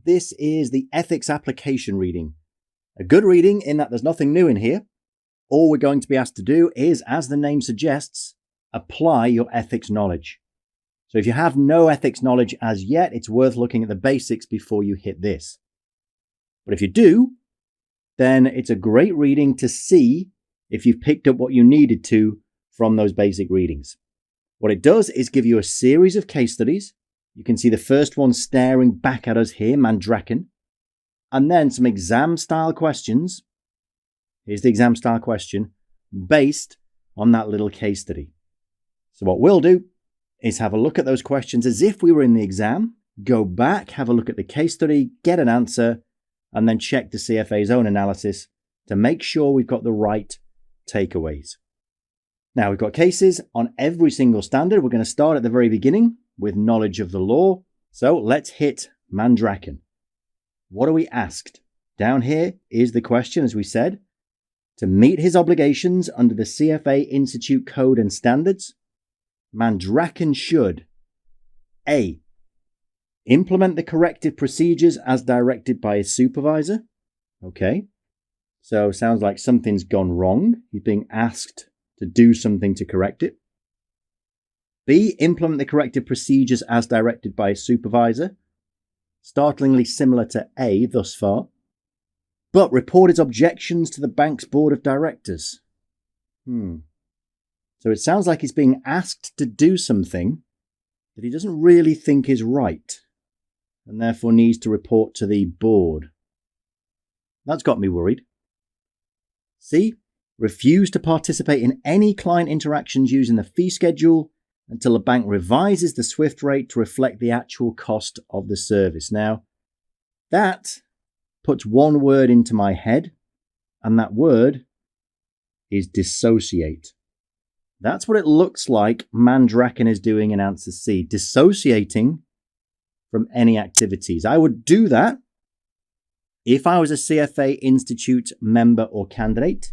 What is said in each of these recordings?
this is the ethics application reading. A good reading in that there's nothing new in here. All we're going to be asked to do is, as the name suggests, apply your ethics knowledge. So if you have no ethics knowledge as yet, it's worth looking at the basics before you hit this. But if you do, then it's a great reading to see if you've picked up what you needed to from those basic readings. What it does is give you a series of case studies. You can see the first one staring back at us here, Mandraken. And then some exam-style questions. Here's the exam-style question based on that little case study. So what we'll do is have a look at those questions as if we were in the exam, go back, have a look at the case study, get an answer, and then check the CFA's own analysis to make sure we've got the right takeaways. Now, we've got cases on every single standard. We're going to start at the very beginning with knowledge of the law. So let's hit Mandraken. What are we asked? Down here is the question, as we said. To meet his obligations under the CFA Institute Code and Standards, Mandraken should A. Implement the corrective procedures as directed by his supervisor. Okay. So sounds like something's gone wrong. He's being asked to do something to correct it. B. Implement the corrective procedures as directed by his supervisor. Startlingly similar to A thus far. But report his objections to the bank's board of directors. So it sounds like he's being asked to do something that he doesn't really think is right, and therefore needs to report to the board. That's got me worried. C. Refuse to participate in any client interactions using the fee schedule until the bank revises the SWIFT rate to reflect the actual cost of the service. Now, that puts one word into my head, and that word is dissociate. That's what it looks like Mandraken is doing in answer C, dissociating from any activities. I would do that if I was a CFA Institute member or candidate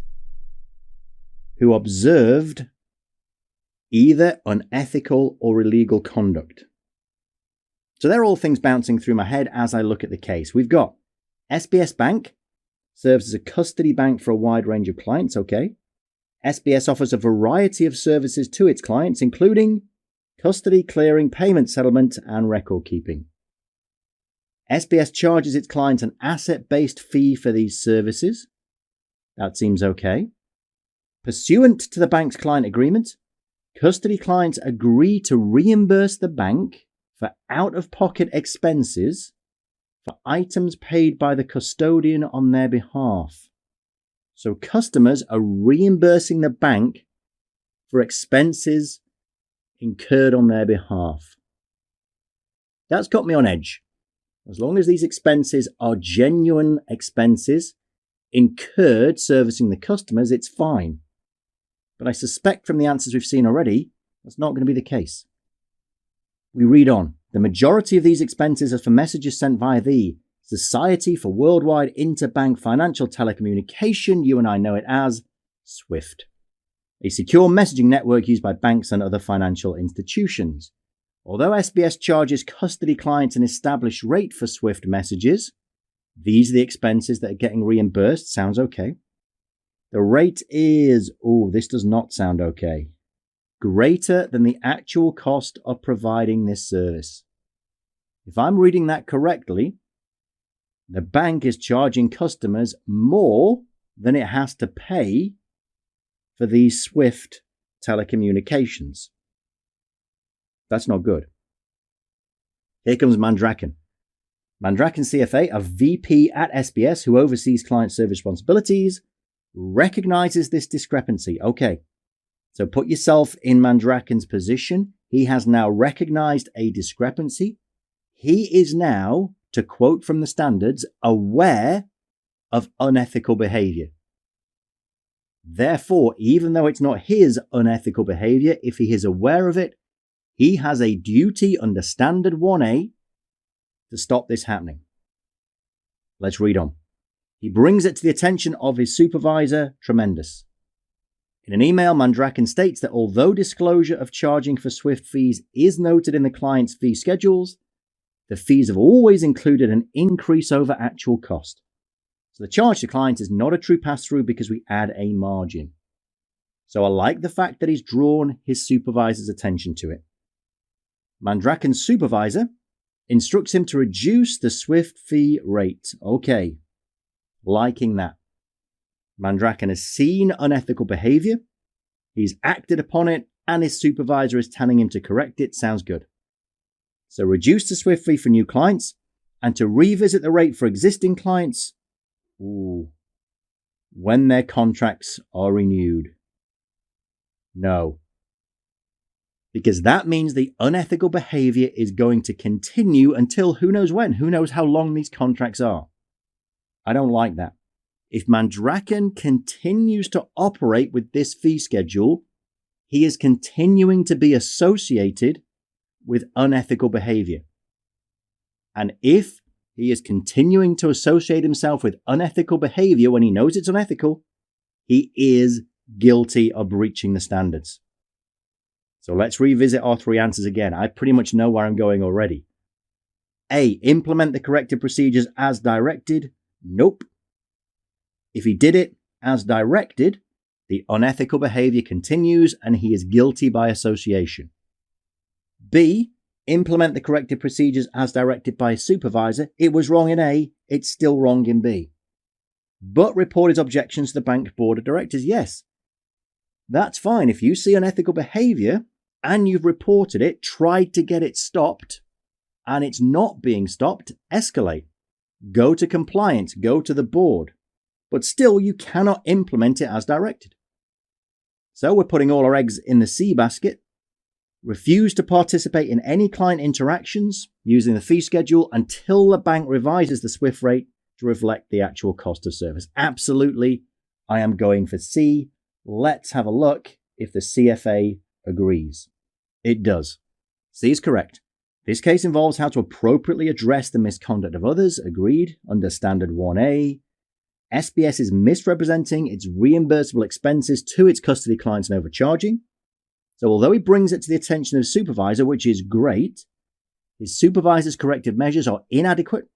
who observed either unethical or illegal conduct. So they're all things bouncing through my head as I look at the case. We've got SBS Bank serves as a custody bank for a wide range of clients, okay. SBS offers a variety of services to its clients, including custody, clearing, payment settlement, and record keeping. SBS charges its clients an asset-based fee for these services. That seems okay. Pursuant to the bank's client agreement, custody clients agree to reimburse the bank for out-of-pocket expenses for items paid by the custodian on their behalf. So customers are reimbursing the bank for expenses incurred on their behalf. That's got me on edge. As long as these expenses are genuine expenses incurred servicing the customers, it's fine. But I suspect from the answers we've seen already, that's not going to be the case. We read on. The majority of these expenses are for messages sent via the Society for Worldwide Interbank Financial Telecommunication, you and I know it as SWIFT, a secure messaging network used by banks and other financial institutions. Although SBS charges custody clients an established rate for SWIFT messages, these are the expenses that are getting reimbursed. Sounds okay. The rate is, this does not sound okay, greater than the actual cost of providing this service. If I'm reading that correctly, the bank is charging customers more than it has to pay for these SWIFT telecommunications. That's not good. Here comes Mandraken. Mandraken CFA, a VP at SBS who oversees client service responsibilities, recognizes this discrepancy. Okay, so put yourself in Mandraken's position. He has now recognized a discrepancy. He is now, to quote from the standards, aware of unethical behavior. Therefore, even though it's not his unethical behavior, if he is aware of it, he has a duty under Standard 1A to stop this happening. Let's read on. He brings it to the attention of his supervisor. Tremendous. In an email, Mandraken states that although disclosure of charging for SWIFT fees is noted in the client's fee schedules, the fees have always included an increase over actual cost. So the charge to clients is not a true pass-through because we add a margin. So I like the fact that he's drawn his supervisor's attention to it. Mandraken's supervisor instructs him to reduce the SWIFT fee rate. Okay, liking that. Mandraken has seen unethical behavior, he's acted upon it, and his supervisor is telling him to correct it. Sounds good. So reduce the SWIFT fee for new clients and to revisit the rate for existing clients when their contracts are renewed. No. Because that means the unethical behavior is going to continue until who knows when, who knows how long these contracts are. I don't like that. If Mandraken continues to operate with this fee schedule, he is continuing to be associated with unethical behavior. And if he is continuing to associate himself with unethical behavior when he knows it's unethical, he is guilty of breaching the standards. So let's revisit our three answers again. I pretty much know where I'm going already. A, implement the corrective procedures as directed. Nope. If he did it as directed, the unethical behavior continues and he is guilty by association. B, implement the corrective procedures as directed by his supervisor. It was wrong in A, it's still wrong in B. But report his objections to the bank board of directors. Yes, that's fine. If you see unethical behavior and you've reported it, tried to get it stopped, and it's not being stopped, escalate. Go to compliance, go to the board. But still, you cannot implement it as directed. So we're putting all our eggs in the C basket. Refuse to participate in any client interactions using the fee schedule until the bank revises the SWIFT rate to reflect the actual cost of service. Absolutely, I am going for C. Let's have a look if the CFA agrees. It does. C is correct. This case involves how to appropriately address the misconduct of others. Agreed. Under Standard 1A. SBS is misrepresenting its reimbursable expenses to its custody clients and overcharging. So although he brings it to the attention of his supervisor, which is great, his supervisor's corrective measures are inadequate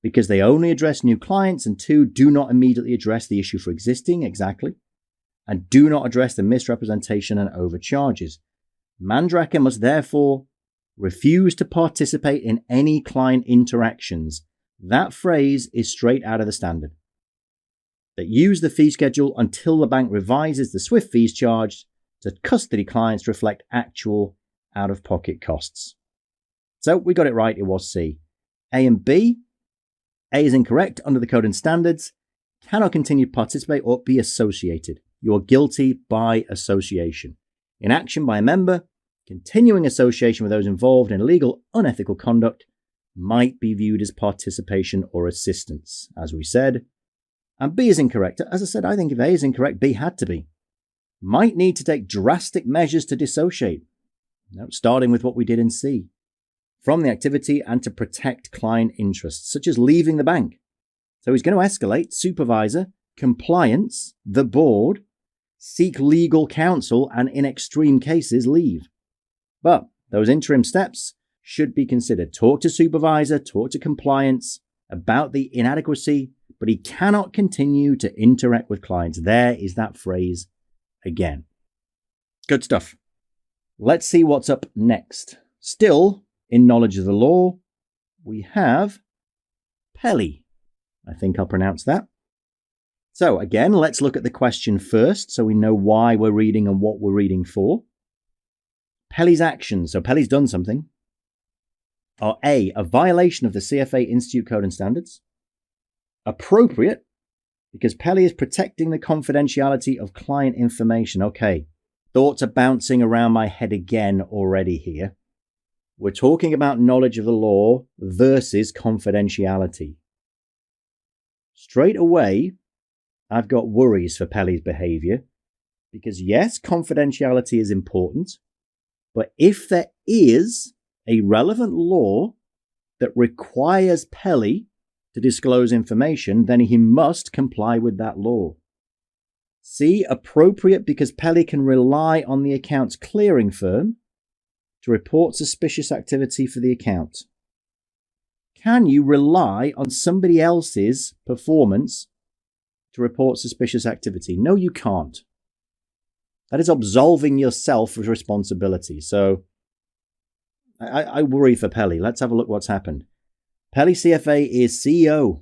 because they only address new clients and 2, do not immediately address the issue for existing, exactly, and do not address the misrepresentation and overcharges. Mandraken must therefore refuse to participate in any client interactions. That phrase is straight out of the standard. That use the fee schedule until the bank revises the SWIFT fees charged to custody clients to reflect actual out-of-pocket costs. So we got it right, it was C. A and B. A is incorrect under the code and standards. Cannot continue to participate or be associated. You are guilty by association. Inaction by a member, continuing association with those involved in illegal, unethical conduct might be viewed as participation or assistance, as we said. And B is incorrect. As I said, I think if A is incorrect, B had to be. Might need to take drastic measures to dissociate, starting with what we did in C, from the activity and to protect client interests, such as leaving the bank. So he's going to escalate supervisor, compliance, the board, seek legal counsel, and in extreme cases, leave. But those interim steps should be considered. Talk to supervisor, talk to compliance about the inadequacy, but he cannot continue to interact with clients. There is that phrase again. Good stuff. Let's see what's up next. Still in knowledge of the law, we have Pelly. I think I'll pronounce that. So again, let's look at the question first so we know why we're reading and what we're reading for. Pelly's actions, so Pelly's done something, are A, a violation of the CFA Institute Code and Standards, appropriate, because Pelly is protecting the confidentiality of client information. Okay, thoughts are bouncing around my head again already here. We're talking about knowledge of the law versus confidentiality. Straight away, I've got worries for Pelly's behavior because yes, confidentiality is important, but if there is a relevant law that requires Pelly to disclose information, then he must comply with that law. C, appropriate because Pelly can rely on the account's clearing firm to report suspicious activity for the account. Can you rely on somebody else's performance to report suspicious activity? No, you can't. That is absolving yourself of responsibility. So I worry for Pelly. Let's have a look what's happened. Pelly CFA is CEO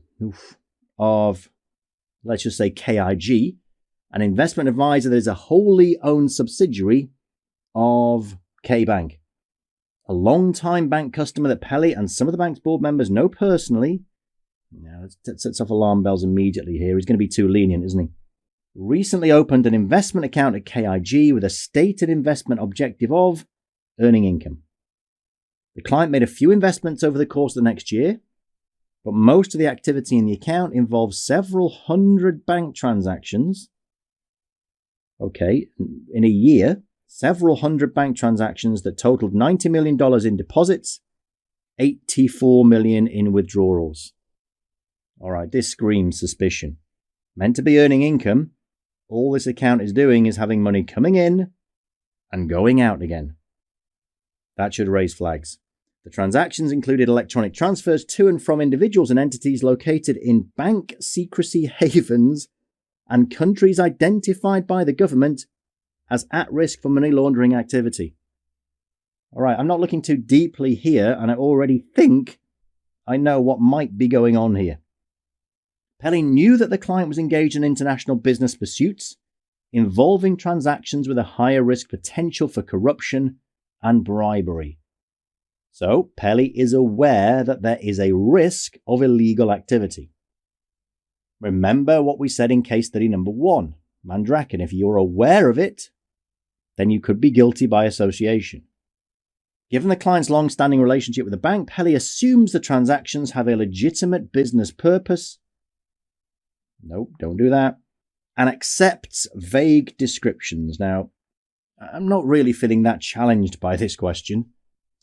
of, let's just say, KIG, an investment advisor that is a wholly owned subsidiary of K-Bank. A long-time bank customer that Pelly and some of the bank's board members know personally. Now, that sets off alarm bells immediately here. He's going to be too lenient, isn't he? Recently opened an investment account at KIG with a stated investment objective of earning income. The client made a few investments over the course of the next year, but most of the activity in the account involves several hundred bank transactions. Okay, in a year, several hundred bank transactions that totaled $90 million in deposits, $84 million in withdrawals. All right, this screams suspicion. Meant to be earning income, all this account is doing is having money coming in and going out again. That should raise flags. The transactions included electronic transfers to and from individuals and entities located in bank secrecy havens and countries identified by the government as at risk for money laundering activity. All right, I'm not looking too deeply here, and I already think I know what might be going on here. Pelly knew that the client was engaged in international business pursuits involving transactions with a higher risk potential for corruption and bribery. So, Pelly is aware that there is a risk of illegal activity. Remember what we said in case study number 1, Mandraken. If you're aware of it, then you could be guilty by association. Given the client's long-standing relationship with the bank, Pelly assumes the transactions have a legitimate business purpose. Nope, don't do that. And accepts vague descriptions. Now, I'm not really feeling that challenged by this question.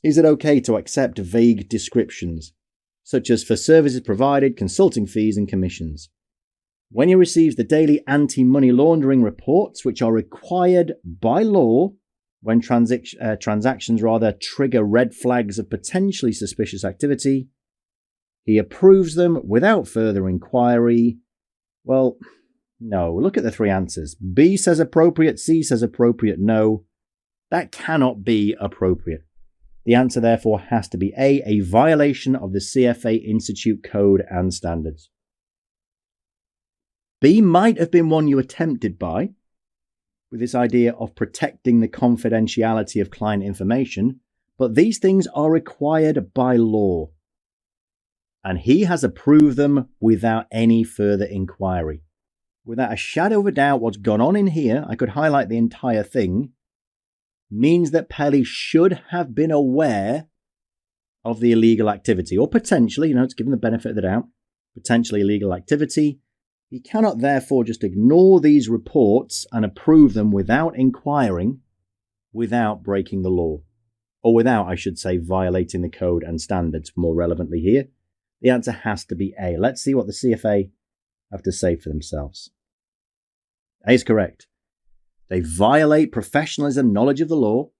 Is it okay to accept vague descriptions, such as for services provided, consulting fees and commissions? When he receives the daily anti-money laundering reports, which are required by law when transactions trigger red flags of potentially suspicious activity, he approves them without further inquiry. Well, no. Look at the 3 answers. B says appropriate, C says appropriate, no. That cannot be appropriate. The answer, therefore, has to be a violation of the CFA Institute Code and Standards. B might have been one you were tempted by, with this idea of protecting the confidentiality of client information, but these things are required by law. And he has approved them without any further inquiry. Without a shadow of a doubt, what's gone on in here, I could highlight the entire thing, means that Pelly should have been aware of the illegal activity, or potentially, it's given the benefit of the doubt, potentially illegal activity. He cannot therefore just ignore these reports and approve them without inquiring, without breaking the law, or without, I should say, violating the code and standards more relevantly here. The answer has to be A. Let's see what the CFA have to say for themselves. A is correct. They violate professionalism, knowledge of the law,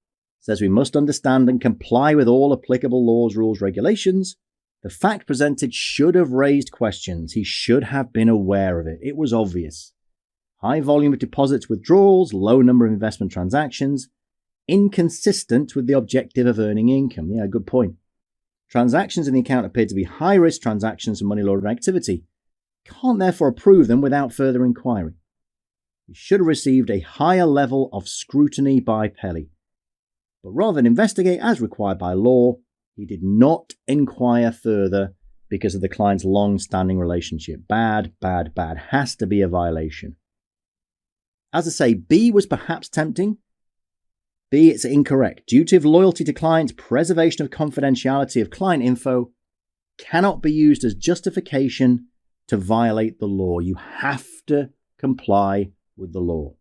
says we must understand and comply with all applicable laws, rules, regulations. The fact presented should have raised questions. He should have been aware of it. It was obvious. High volume of deposits, withdrawals, low number of investment transactions, inconsistent with the objective of earning income. Yeah, good point. Transactions in the account appear to be high-risk transactions of money laundering activity. Can't therefore approve them without further inquiry. He should have received a higher level of scrutiny by Pelly. But rather than investigate as required by law, he did not inquire further because of the client's long-standing relationship. Bad, bad, bad. Has to be a violation. As I say, B was perhaps tempting. B, it's incorrect. Duty of loyalty to clients, preservation of confidentiality of client info cannot be used as justification to violate the law. You have to comply with the law.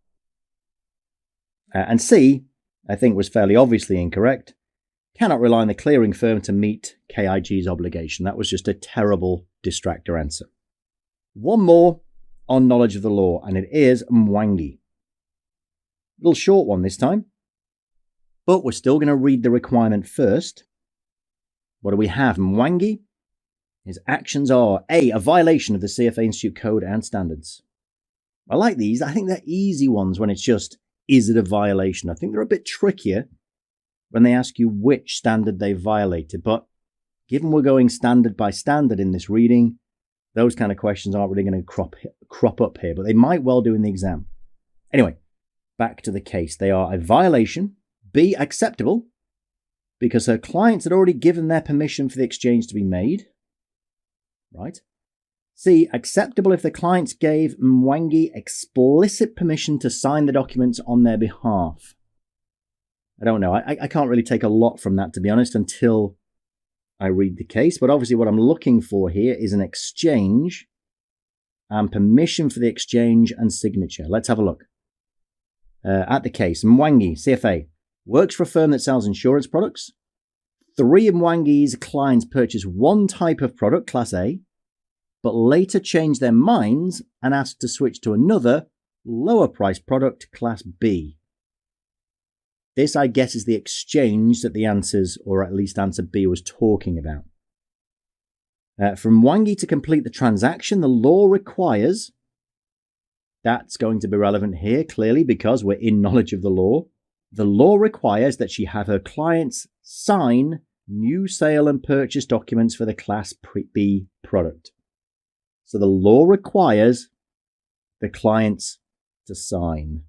And C, I think, was fairly obviously incorrect. Cannot rely on the clearing firm to meet KIG's obligation. That was just a terrible distractor answer. One more on knowledge of the law, and it is Mwangi. Little short one this time, but we're still going to read the requirement first. What do we have? Mwangi His actions are A, a violation of the CFA Institute Code and standards. I like these. I think they're easy ones when it's just, is it a violation? I think they're a bit trickier when they ask you which standard they violated. But given we're going standard by standard in this reading, those kind of questions aren't really going to crop up here, but they might well do in the exam. Anyway, back to the case. They are a violation. B, acceptable, because her clients had already given their permission for the exchange to be made. Right? C, acceptable if the clients gave Mwangi explicit permission to sign the documents on their behalf. I don't know. I can't really take a lot from that, to be honest, until I read the case. But obviously what I'm looking for here is an exchange and permission for the exchange and signature. Let's have a look. At the case, Mwangi, CFA, works for a firm that sells insurance products. 3 of Mwangi's clients purchased one type of product, Class A, but later changed their minds and asked to switch to another, lower price product, Class B. This, I guess, is the exchange that the answers, or at least answer B, was talking about. For Mwangi to complete the transaction, the law requires, that's going to be relevant here, clearly, because we're in knowledge of the law. The law requires that she have her clients sign new sale and purchase documents for the Class B product. So the law requires the clients to sign.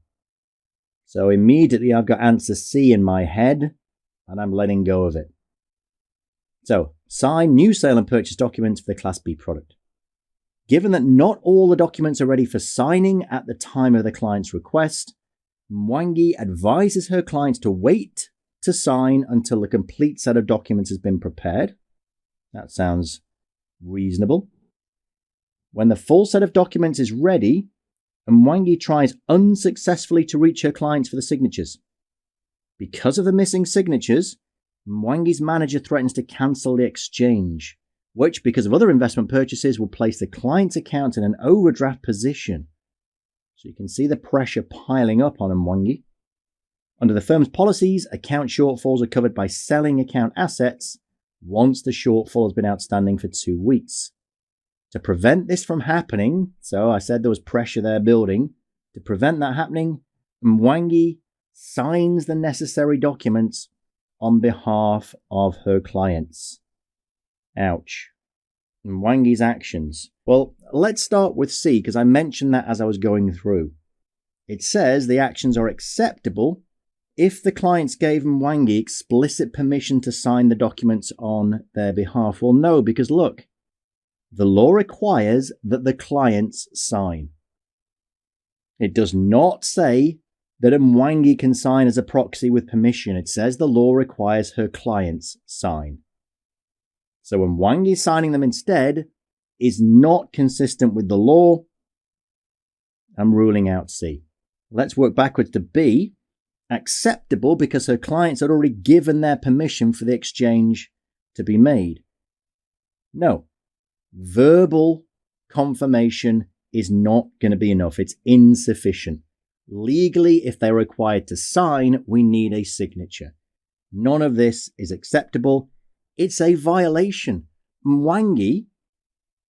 So immediately I've got answer C in my head, and I'm letting go of it. So, sign new sale and purchase documents for the Class B product. Given that not all the documents are ready for signing at the time of the client's request, Mwangi advises her clients to wait to sign until the complete set of documents has been prepared. That sounds reasonable. When the full set of documents is ready, Mwangi tries unsuccessfully to reach her clients for the signatures. Because of the missing signatures, Mwangi's manager threatens to cancel the exchange, which, because of other investment purchases, will place the client's account in an overdraft position. So you can see the pressure piling up on Mwangi. Under the firm's policies, account shortfalls are covered by selling account assets once the shortfall has been outstanding for 2 weeks. To prevent this from happening, so I said there was pressure there building, to prevent that happening, Mwangi signs the necessary documents on behalf of her clients. Ouch. Mwangi's actions. Well, let's start with C, because I mentioned that as I was going through. It says the actions are acceptable if the clients gave Mwangi explicit permission to sign the documents on their behalf. Well, no, because look, the law requires that the clients sign. It does not say that Mwangi can sign as a proxy with permission. It says the law requires her clients sign. So Mwangi signing them instead is not consistent with the law. I'm ruling out C. Let's work backwards to B. Acceptable because her clients had already given their permission for the exchange to be made. No. Verbal confirmation is not going to be enough. It's insufficient. Legally, if they're required to sign, we need a signature. None of this is acceptable. It's a violation. Mwangi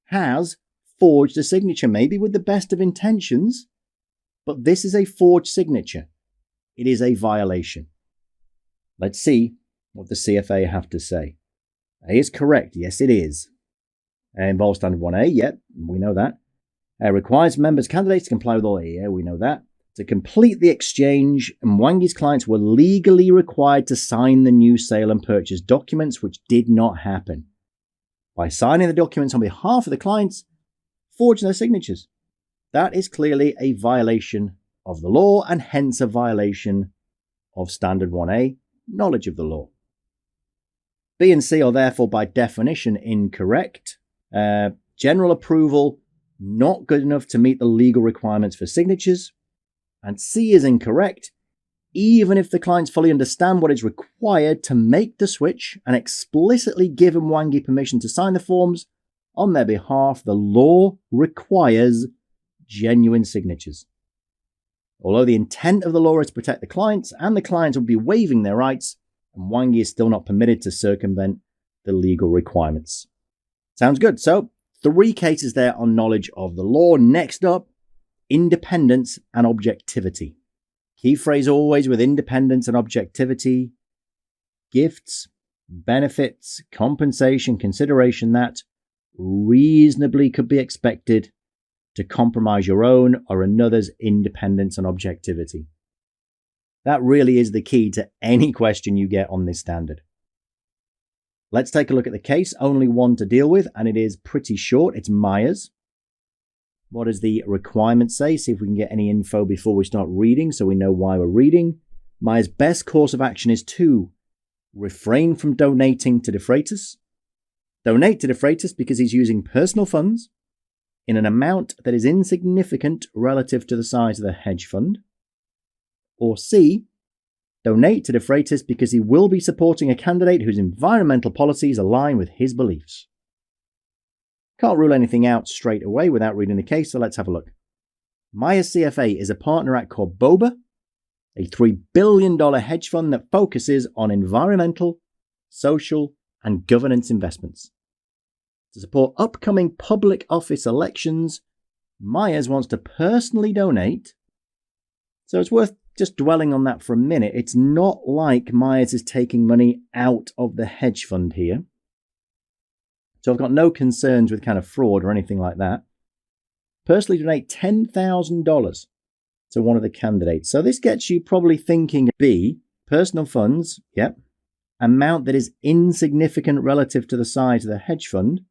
has forged a signature, maybe with the best of intentions, but this is a forged signature. It is a violation. Let's see what the CFA have to say. A is correct. Yes, it is. Involves standard 1A. Yep, we know that. Requires members, candidates to comply with all. Yeah, we know that. To complete the exchange, Mwangi's clients were legally required to sign the new sale and purchase documents, which did not happen. By signing the documents on behalf of the clients, forging their signatures. That is clearly a violation of the law and hence a violation of standard 1A, knowledge of the law. B and C are therefore by definition incorrect. General approval, not good enough to meet the legal requirements for signatures. And C is incorrect, even if the clients fully understand what is required to make the switch and explicitly give Mwangi permission to sign the forms on their behalf. The law requires genuine signatures. Although the intent of the law is to protect the clients, and the clients will be waiving their rights, Mwangi is still not permitted to circumvent the legal requirements. Sounds good. So 3 cases there on knowledge of the law. Next up, independence and objectivity. Key phrase always with independence and objectivity: gifts, benefits, compensation, consideration that reasonably could be expected to compromise your own or another's independence and objectivity. That really is the key to any question you get on this standard. Let's take a look at the case. Only one to deal with, and it is pretty short. It's Myers. What does the requirement say? See if we can get any info before we start reading so we know why we're reading. Myers' best course of action is to refrain from donating to De Freitas. Donate to De Freitas because he's using personal funds in an amount that is insignificant relative to the size of the hedge fund. Or C, donate to De Freitas because he will be supporting a candidate whose environmental policies align with his beliefs. Can't rule anything out straight away without reading the case, so let's have a look. Myers CFA is a partner at Corboba, a $3 billion hedge fund that focuses on environmental, social, and governance investments. To support upcoming public office elections, Myers wants to personally donate, so it's worth just dwelling on that for a minute. It's not like Myers is taking money out of the hedge fund here. So I've got no concerns with kind of fraud or anything like that. Personally donate $10,000 to one of the candidates. So this gets you probably thinking B, personal funds, yep. Amount that is insignificant relative to the size of the hedge fund.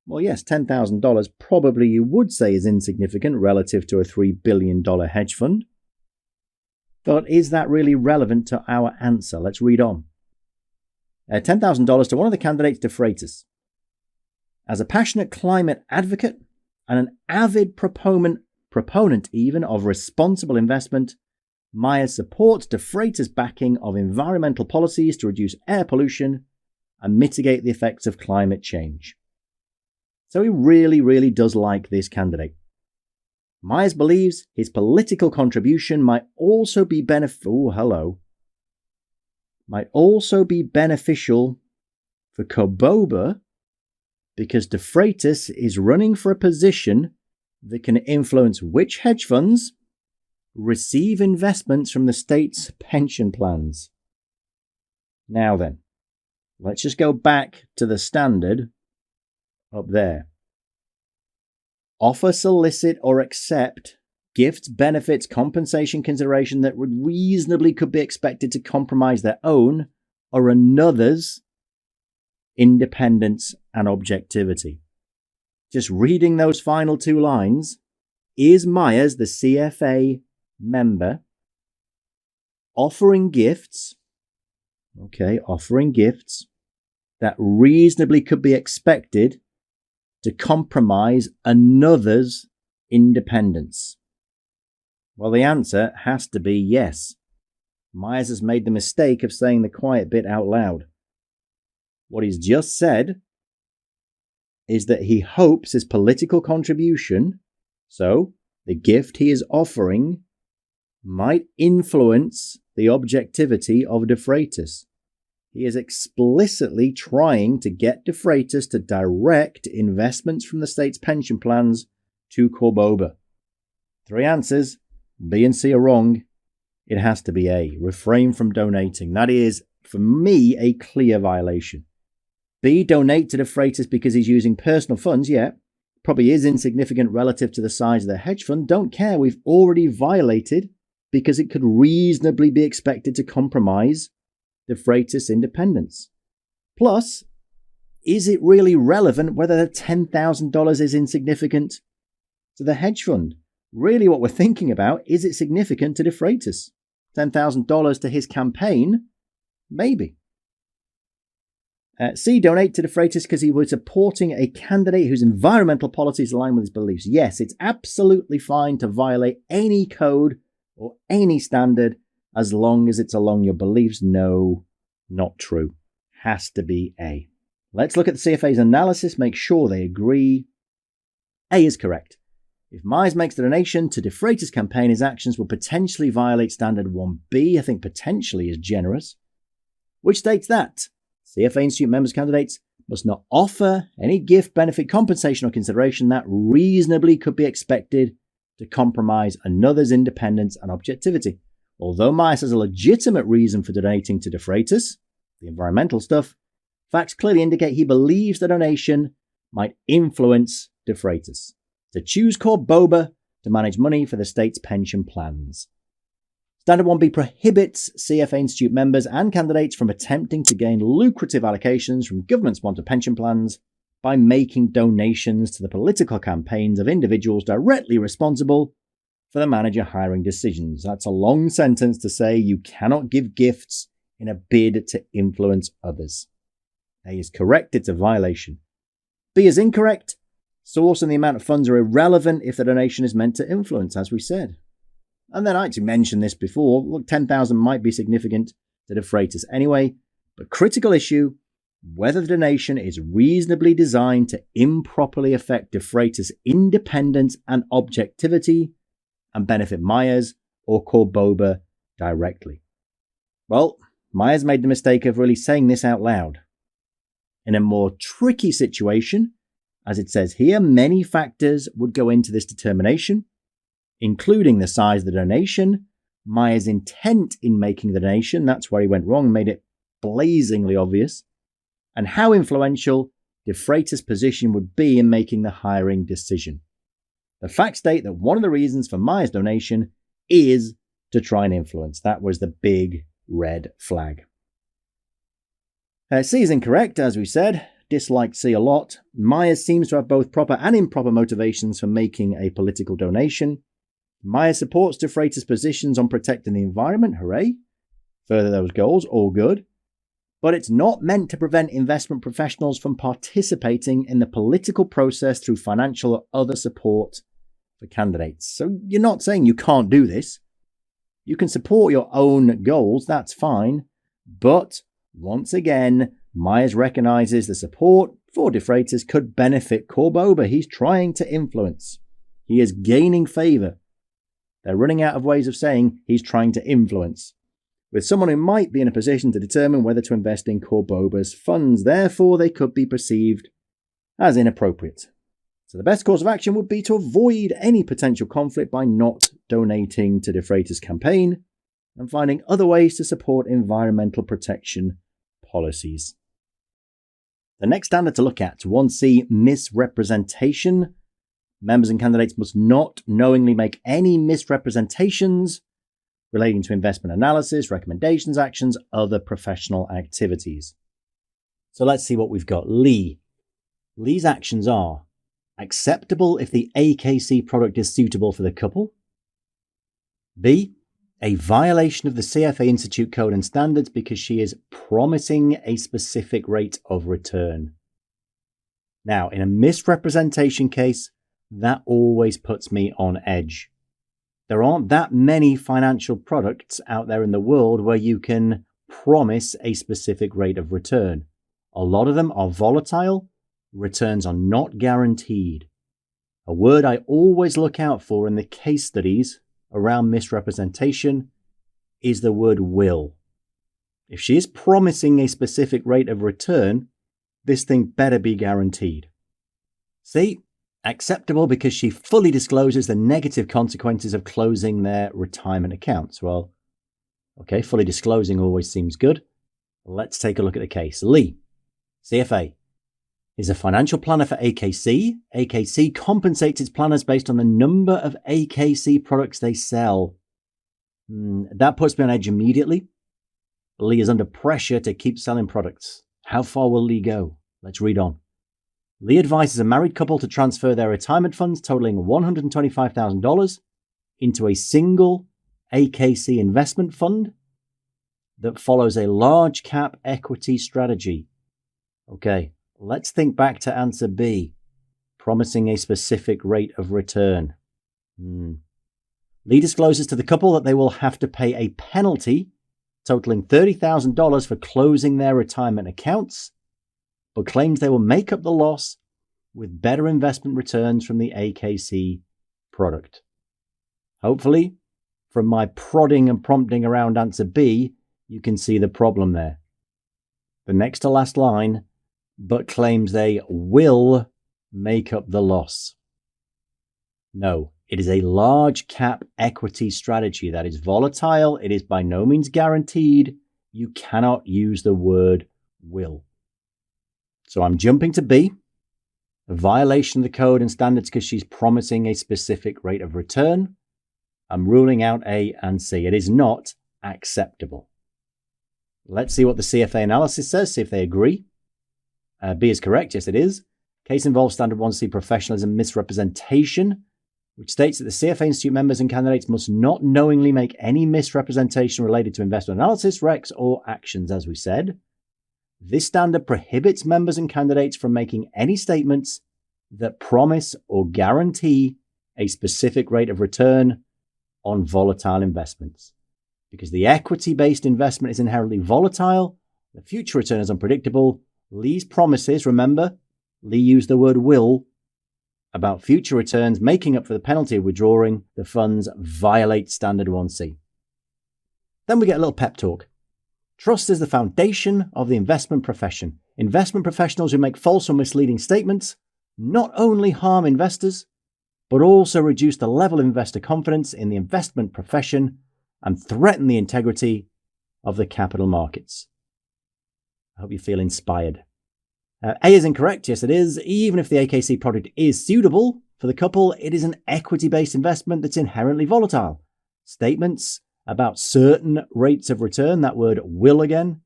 Well, yes, $10,000 probably you would say is insignificant relative to a $3 billion hedge fund. But is that really relevant to our answer? Let's read on. $10,000 to one of the candidates, De Freitas. As a passionate climate advocate and an avid proponent even of responsible investment, Myers supports De Freitas' backing of environmental policies to reduce air pollution and mitigate the effects of climate change. So he really, really does like this candidate. Myers believes his political contribution might also be beneficial for Corboba because De Freitas is running for a position that can influence which hedge funds receive investments from the state's pension plans. Now then, let's just go back to the standard up there. Offer, solicit, or accept gifts, benefits, compensation, consideration that would reasonably could be expected to compromise their own or another's independence and objectivity. Just reading those final 2 lines, is Myers, the CFA member, offering gifts that reasonably could be expected to compromise another's independence? Well, the answer has to be yes. Myers has made the mistake of saying the quiet bit out loud. What he's just said is that he hopes his political contribution, so the gift he is offering, might influence the objectivity of De Freitas. He is explicitly trying to get De Freitas to direct investments from the state's pension plans to Corboba. 3 answers, B and C are wrong. It has to be A, refrain from donating. That is, for me, a clear violation. B, donate to De Freitas because he's using personal funds. Yeah, probably is insignificant relative to the size of the hedge fund. Don't care, we've already violated because it could reasonably be expected to compromise De Freitas' independence. Plus, is it really relevant whether the $10,000 is insignificant to the hedge fund? Really what we're thinking about, is it significant to De Freitas? $10,000 to his campaign? Maybe. C, donate to De Freitas because he was supporting a candidate whose environmental policies align with his beliefs. Yes, it's absolutely fine to violate any code or any standard as long as it's along your beliefs. No, not true. Has to be A. Let's look at the CFA's analysis, make sure they agree. A is correct. If Myers makes the donation to De Freitas' campaign, his actions will potentially violate Standard 1B. I think potentially is generous. Which states that CFA Institute members candidates must not offer any gift, benefit, compensation, or consideration that reasonably could be expected to compromise another's independence and objectivity. Although Myers has a legitimate reason for donating to De Freitas, the environmental stuff, facts clearly indicate he believes the donation might influence De Freitas to choose Corboba to manage money for the state's pension plans. Standard 1B prohibits CFA Institute members and candidates from attempting to gain lucrative allocations from government-sponsored pension plans by making donations to the political campaigns of individuals directly responsible for the manager hiring decisions. That's a long sentence to say you cannot give gifts in a bid to influence others. A is correct, it's a violation. B is incorrect. Source and the amount of funds are irrelevant if the donation is meant to influence, as we said. And then I actually mentioned this before. Look, 10,000 might be significant to De Freitas anyway, but critical issue, whether the donation is reasonably designed to improperly affect De Freitas' independence and objectivity and benefit Myers or Corboba directly. Well, Myers made the mistake of really saying this out loud. In a more tricky situation, as it says here, many factors would go into this determination, including the size of the donation, Myers' intent in making the donation, that's where he went wrong, made it blazingly obvious, and how influential De Freitas' position would be in making the hiring decision. The facts state that one of the reasons for Myers' donation is to try and influence. That was the big red flag. C is incorrect, as we said. Disliked C a lot. Myers seems to have both proper and improper motivations for making a political donation. Myers supports De Freitas' positions on protecting the environment, hooray. Further those goals, all good. But it's not meant to prevent investment professionals from participating in the political process through financial or other support for candidates. So you're not saying you can't do this. You can support your own goals, that's fine. But once again, Myers recognizes the support for De Freitas could benefit Corboba. He's trying to influence. He is gaining favor. They're running out of ways of saying he's trying to influence, with someone who might be in a position to determine whether to invest in Corboba's funds. Therefore, they could be perceived as inappropriate. So the best course of action would be to avoid any potential conflict by not donating to De Freitas' campaign and finding other ways to support environmental protection policies. The next standard to look at, 1C, misrepresentation. Members and candidates must not knowingly make any misrepresentations relating to investment analysis, recommendations, actions, other professional activities. So let's see what we've got. Lee. Lee's actions are acceptable if the AKC product is suitable for the couple. B, a violation of the CFA Institute Code and Standards because she is promising a specific rate of return. Now, in a misrepresentation case, that always puts me on edge. There aren't that many financial products out there in the world where you can promise a specific rate of return. A lot of them are volatile. Returns are not guaranteed. A word I always look out for in the case studies around misrepresentation is the word will. If she is promising a specific rate of return, this thing better be guaranteed. See? Acceptable because she fully discloses the negative consequences of closing their retirement accounts. Well, okay, fully disclosing always seems good. Let's take a look at the case. Lee, CFA, is a financial planner for AKC. AKC compensates its planners based on the number of AKC products they sell. That puts me on edge immediately. Lee is under pressure to keep selling products. How far will Lee go? Let's read on. Lee advises a married couple to transfer their retirement funds totaling $125,000 into a single AKC investment fund that follows a large cap equity strategy. Okay, let's think back to answer B, promising a specific rate of return. Lee discloses to the couple that they will have to pay a penalty totaling $30,000 for closing their retirement accounts, but claims they will make up the loss with better investment returns from the AKC product. Hopefully, from my prodding and prompting around answer B, you can see the problem there. The next to last line but claims they will make up the loss. No, it is a large cap equity strategy that is volatile. It is by no means guaranteed. You cannot use the word will. So I'm jumping to B, a violation of the code and standards because she's promising a specific rate of return. I'm ruling out A and C. It is not acceptable. Let's see what the CFA analysis says, see if they agree. B is correct. Yes, it is. Case involves Standard 1C professionalism misrepresentation, which states that the CFA Institute members and candidates must not knowingly make any misrepresentation related to investment analysis, recs, or actions, as we said. This standard prohibits members and candidates from making any statements that promise or guarantee a specific rate of return on volatile investments. Because the equity-based investment is inherently volatile, the future return is unpredictable. Lee's promises, remember, Lee used the word will, about future returns making up for the penalty of withdrawing the funds violate Standard 1C. Then we get a little pep talk. Trust is the foundation of the investment profession. Investment professionals who make false or misleading statements not only harm investors, but also reduce the level of investor confidence in the investment profession and threaten the integrity of the capital markets. I hope you feel inspired. A is incorrect. Yes, it is. Even if the AKC product is suitable for the couple, it is an equity-based investment that's inherently volatile. Statements about certain rates of return, that word will again,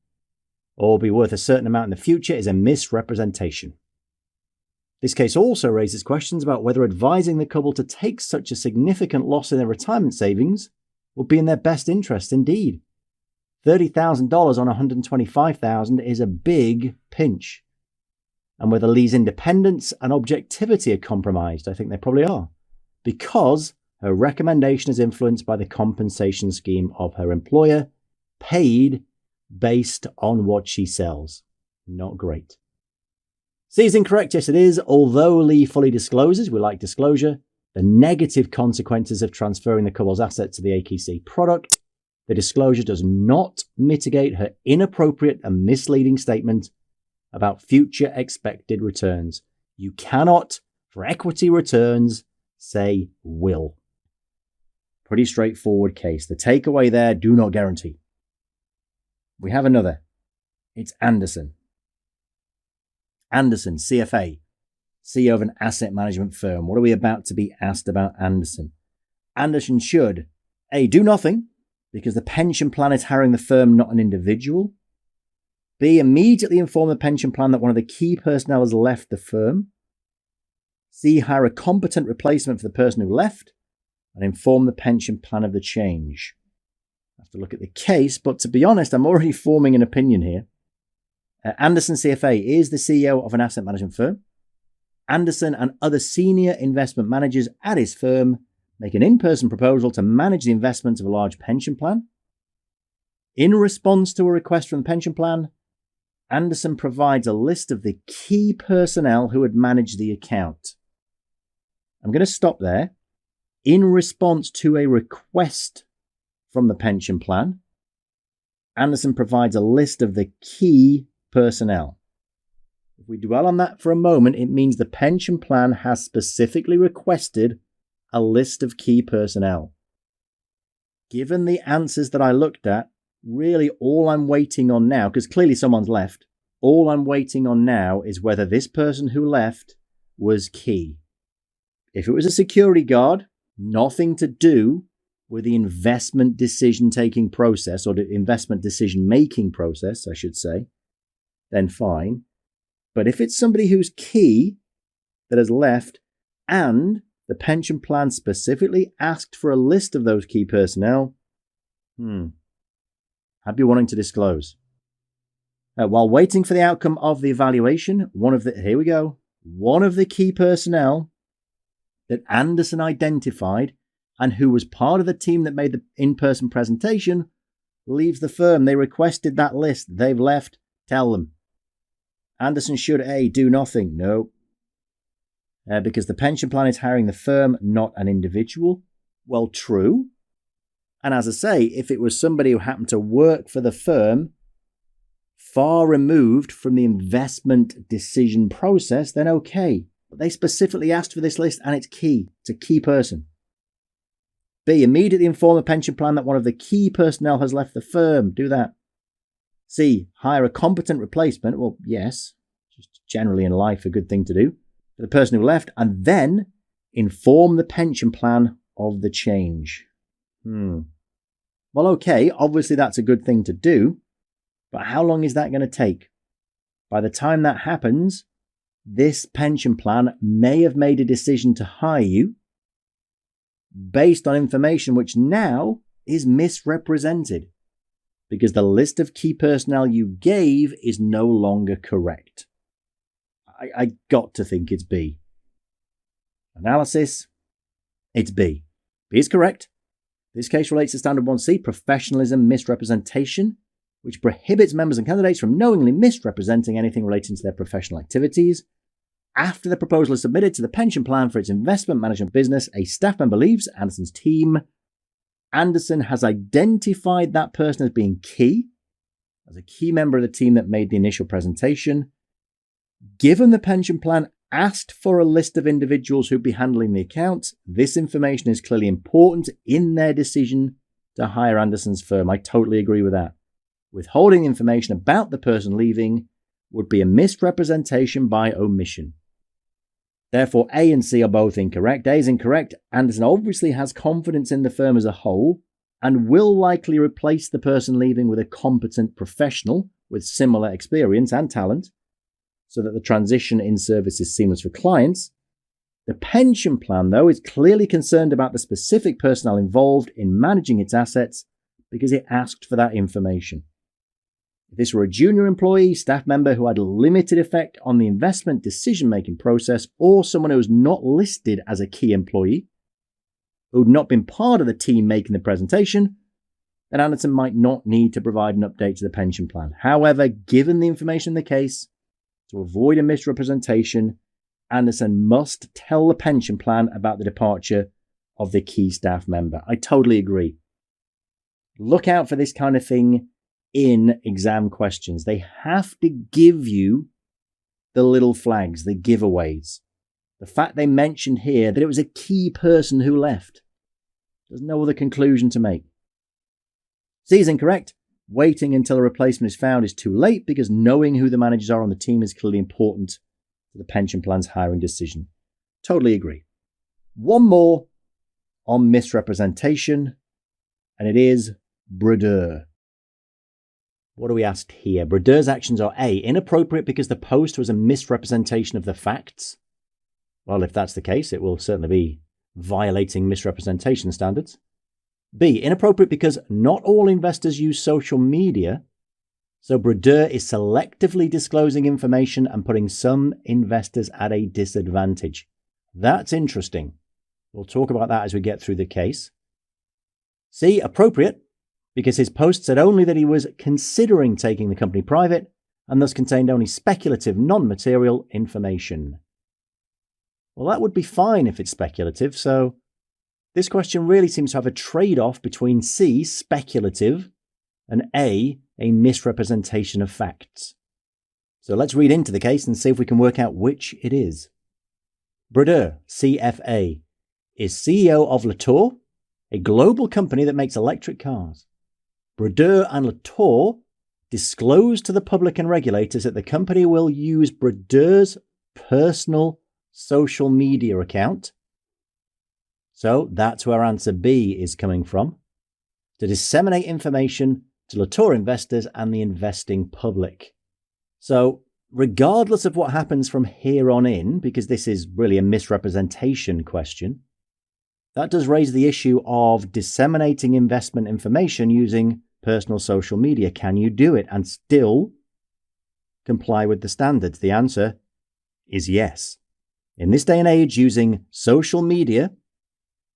or be worth a certain amount in the future, is a misrepresentation. This case also raises questions about whether advising the couple to take such a significant loss in their retirement savings would be in their best interest indeed. $30,000 on $125,000 is a big pinch. And whether Lee's independence and objectivity are compromised, I think they probably are, because her recommendation is influenced by the compensation scheme of her employer, paid based on what she sells. Not great. C is incorrect. Yes, it is. Although Lee fully discloses, we like disclosure, the negative consequences of transferring the couple's assets to the AKC product, the disclosure does not mitigate her inappropriate and misleading statement about future expected returns. You cannot, for equity returns, say will. Pretty straightforward case. The takeaway there, do not guarantee. We have another. It's Anderson. Anderson, CFA, CEO of an asset management firm. What are we about to be asked about Anderson? Anderson should, A, do nothing, because the pension plan is hiring the firm, not an individual. B, immediately inform the pension plan that one of the key personnel has left the firm. C, hire a competent replacement for the person who left and inform the pension plan of the change. I have to look at the case, but to be honest, I'm already forming an opinion here. Anderson CFA is the CEO of an asset management firm. Anderson and other senior investment managers at his firm make an in-person proposal to manage the investments of a large pension plan. In response to a request from the pension plan, Anderson provides a list of the key personnel who would manage the account. I'm going to stop there. In response to a request from the pension plan, Anderson provides a list of the key personnel. If we dwell on that for a moment, it means the pension plan has specifically requested a list of key personnel. Given the answers that I looked at, really all I'm waiting on now, because clearly someone's left, all I'm waiting on now is whether this person who left was key. If it was a security guard, nothing to do with the investment decision-taking process, or the investment decision-making process, I should say, then fine. But if it's somebody who's key that has left and the pension plan specifically asked for a list of those key personnel, I'd be wanting to disclose. While waiting for the outcome of the evaluation, one of the key personnel that Anderson identified and who was part of the team that made the in-person presentation leaves the firm. They requested that list. They've left. Tell them. Anderson should A, do nothing. No. Because the pension plan is hiring the firm, not an individual. Well, true. And as I say, if it was somebody who happened to work for the firm far removed from the investment decision process, then okay. But they specifically asked for this list and it's key. It's a key person. B, immediately inform the pension plan that one of the key personnel has left the firm. Do that. C, hire a competent replacement. Well, yes, just generally in life a good thing to do for the person who left, and then inform the pension plan of the change. Well, okay, obviously that's a good thing to do, but how long is that going to take? By the time that happens, this pension plan may have made a decision to hire you based on information which now is misrepresented because the list of key personnel you gave is no longer correct. I got to think it's B. Analysis, it's B. B is correct. This case relates to Standard 1C, professionalism misrepresentation, which prohibits members and candidates from knowingly misrepresenting anything relating to their professional activities. After the proposal is submitted to the pension plan for its investment management business, a staff member leaves Anderson's team. Anderson has identified that person as being key, as a key member of the team that made the initial presentation. Given the pension plan asked for a list of individuals who'd be handling the accounts, this information is clearly important in their decision to hire Anderson's firm. I totally agree with that. Withholding information about the person leaving would be a misrepresentation by omission. Therefore, A and C are both incorrect. A is incorrect. Anderson obviously has confidence in the firm as a whole and will likely replace the person leaving with a competent professional with similar experience and talent so that the transition in service is seamless for clients. The pension plan, though, is clearly concerned about the specific personnel involved in managing its assets because it asked for that information. If this were a junior employee, staff member who had limited effect on the investment decision-making process, or someone who was not listed as a key employee, who had not been part of the team making the presentation, then Anderson might not need to provide an update to the pension plan. However, given the information in the case, to avoid a misrepresentation, Anderson must tell the pension plan about the departure of the key staff member. I totally agree. Look out for this kind of thing in exam questions. They have to give you the little flags, the giveaways. The fact they mentioned here that it was a key person who left. There's no other conclusion to make. C is incorrect. Waiting until a replacement is found is too late because knowing who the managers are on the team is clearly important to the pension plan's hiring decision. Totally agree. One more on misrepresentation, and it is Brodeur. What are we asked here? Brodeur's actions are A, inappropriate because the post was a misrepresentation of the facts. Well, if that's the case, it will certainly be violating misrepresentation standards. B, inappropriate because not all investors use social media, so Brodeur is selectively disclosing information and putting some investors at a disadvantage. That's interesting. We'll talk about that as we get through the case. C, appropriate because his post said only that he was considering taking the company private and thus contained only speculative, non-material information. Well, that would be fine if it's speculative, so this question really seems to have a trade-off between C, speculative, and A, a misrepresentation of facts. So let's read into the case and see if we can work out which it is. Brodeur, CFA, is CEO of Latour, a global company that makes electric cars. Brodeur and Latour disclosed to the public and regulators that the company will use Brodeur's personal social media account. So that's where answer B is coming from, to disseminate information to Latour investors and the investing public. So regardless of what happens from here on in, because this is really a misrepresentation question, that does raise the issue of disseminating investment information using personal social media. Can you do it and still comply with the standards? The answer is yes. In this day and age, using social media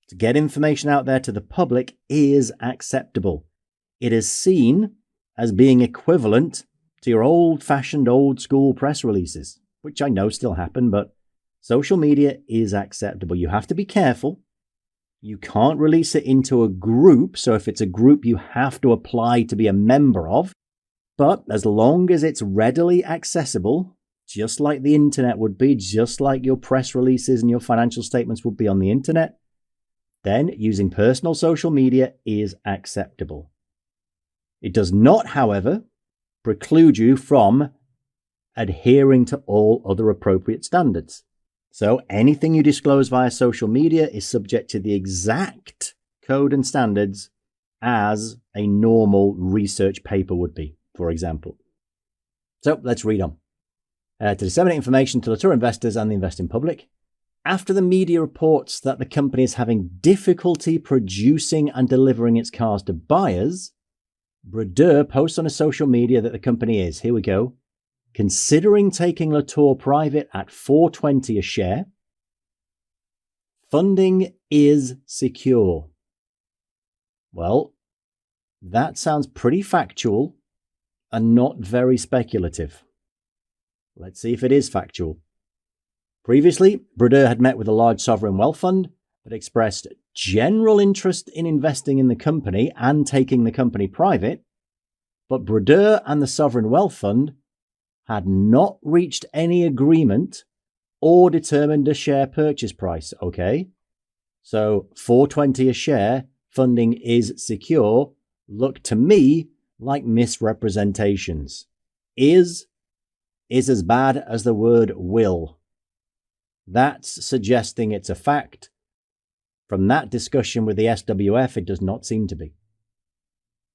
to get information out there to the public is acceptable. It is seen as being equivalent to your old-fashioned, old-school press releases, which I know still happen, but social media is acceptable. You have to be careful. You can't release it into a group, so if it's a group you have to apply to be a member of, But as long as it's readily accessible, just like the internet would be, just like your press releases and your financial statements would be on the internet, then using personal social media is acceptable. It does not, however, preclude you from adhering to all other appropriate standards. So anything you disclose via social media is subject to the exact code and standards as a normal research paper would be, for example. So let's read on. To disseminate information to Latour investors and the investing public. After the media reports that the company is having difficulty producing and delivering its cars to buyers, Brodeur posts on his social media that the company is, here we go, considering taking Latour private at $4.20 a share. Funding is secure. Well, that sounds pretty factual and not very speculative. Let's see if it is factual. Previously, Brodeur had met with a large sovereign wealth fund that expressed general interest in investing in the company and taking the company private, but Brodeur and the sovereign wealth fund had not reached any agreement or determined a share purchase price, okay? So $4.20 a share, funding is secure, look to me like misrepresentations. Is as bad as the word will. That's suggesting it's a fact. From that discussion with the SWF, it does not seem to be.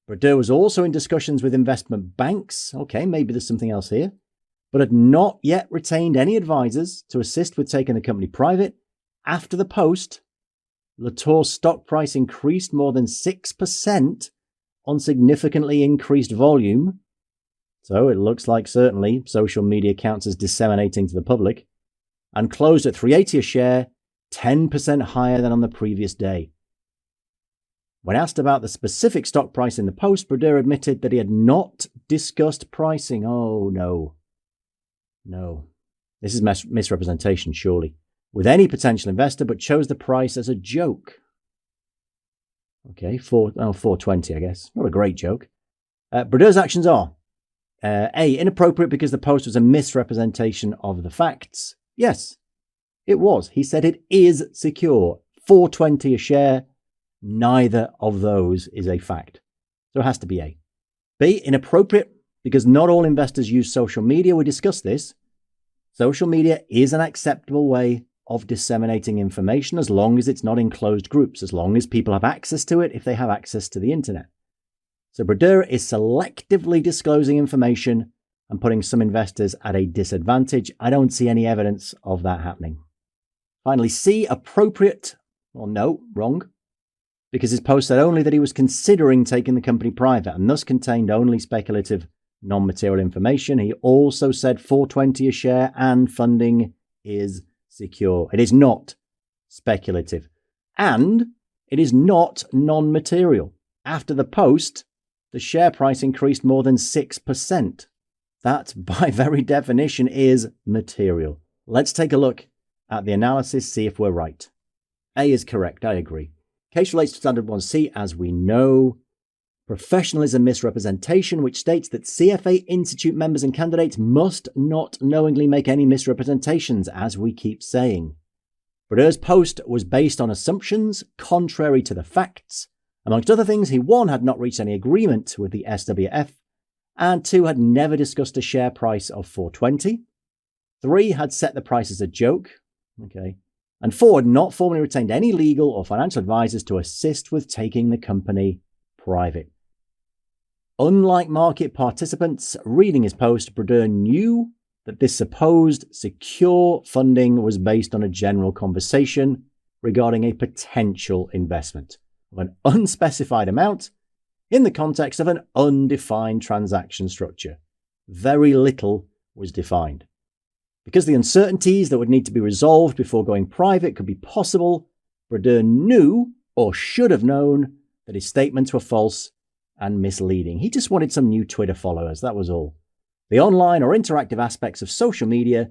Brodeur was also in discussions with investment banks, okay, maybe there's something else here, but had not yet retained any advisors to assist with taking the company private. After the post, Latour's stock price increased more than 6% on significantly increased volume. So it looks like certainly social media counts as disseminating to the public, and closed at $3.80 a share, 10% higher than on the previous day. When asked about the specific stock price in the post, Brodeur admitted that he had not discussed pricing. Oh, no. No. This is misrepresentation, surely. With any potential investor, but chose the price as a joke. Okay, $4.20, I guess. Not a great joke. Brodeur's actions are A, inappropriate because the post was a misrepresentation of the facts. Yes, it was. He said it is secure. $4.20 a share. Neither of those is a fact. So it has to be A. B, inappropriate because not all investors use social media. We discussed this. Social media is an acceptable way of disseminating information as long as it's not in closed groups, as long as people have access to it if they have access to the internet. So Brodeur is selectively disclosing information and putting some investors at a disadvantage. I don't see any evidence of that happening. Finally, C, appropriate. Well, no, wrong. Because his post said only that he was considering taking the company private and thus contained only speculative, non-material information. He also said $4.20 a share and funding is secure. It is not speculative. And it is not non-material. After the post, the share price increased more than 6%. That, by very definition, is material. Let's take a look at the analysis, see if we're right. A is correct, I agree. Case relates to Standard 1C, as we know. Professionalism misrepresentation, which states that CFA Institute members and candidates must not knowingly make any misrepresentations, as we keep saying. Brodeur's post was based on assumptions contrary to the facts. Amongst other things, he 1. Had not reached any agreement with the SWF, and 2. Had never discussed a share price of $4.20. 3. Had set the price as a joke. Okay. And 4. Had not formally retained any legal or financial advisors to assist with taking the company private. Unlike market participants reading his post, Brodeur knew that this supposed secure funding was based on a general conversation regarding a potential investment of an unspecified amount in the context of an undefined transaction structure. Very little was defined. Because the uncertainties that would need to be resolved before going private could be possible, Brodeur knew, or should have known, that his statements were false and misleading. He just wanted some new Twitter followers, that was all. The online or interactive aspects of social media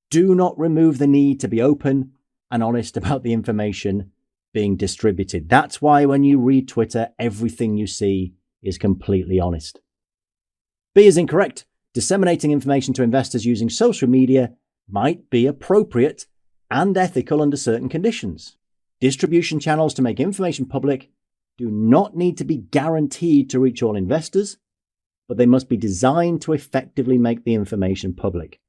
do not remove the need to be open and honest about the information being distributed. That's why when you read Twitter, everything you see is completely honest. B is incorrect. Disseminating information to investors using social media might be appropriate and ethical under certain conditions. Distribution channels to make information public do not need to be guaranteed to reach all investors, but they must be designed to effectively make the information public.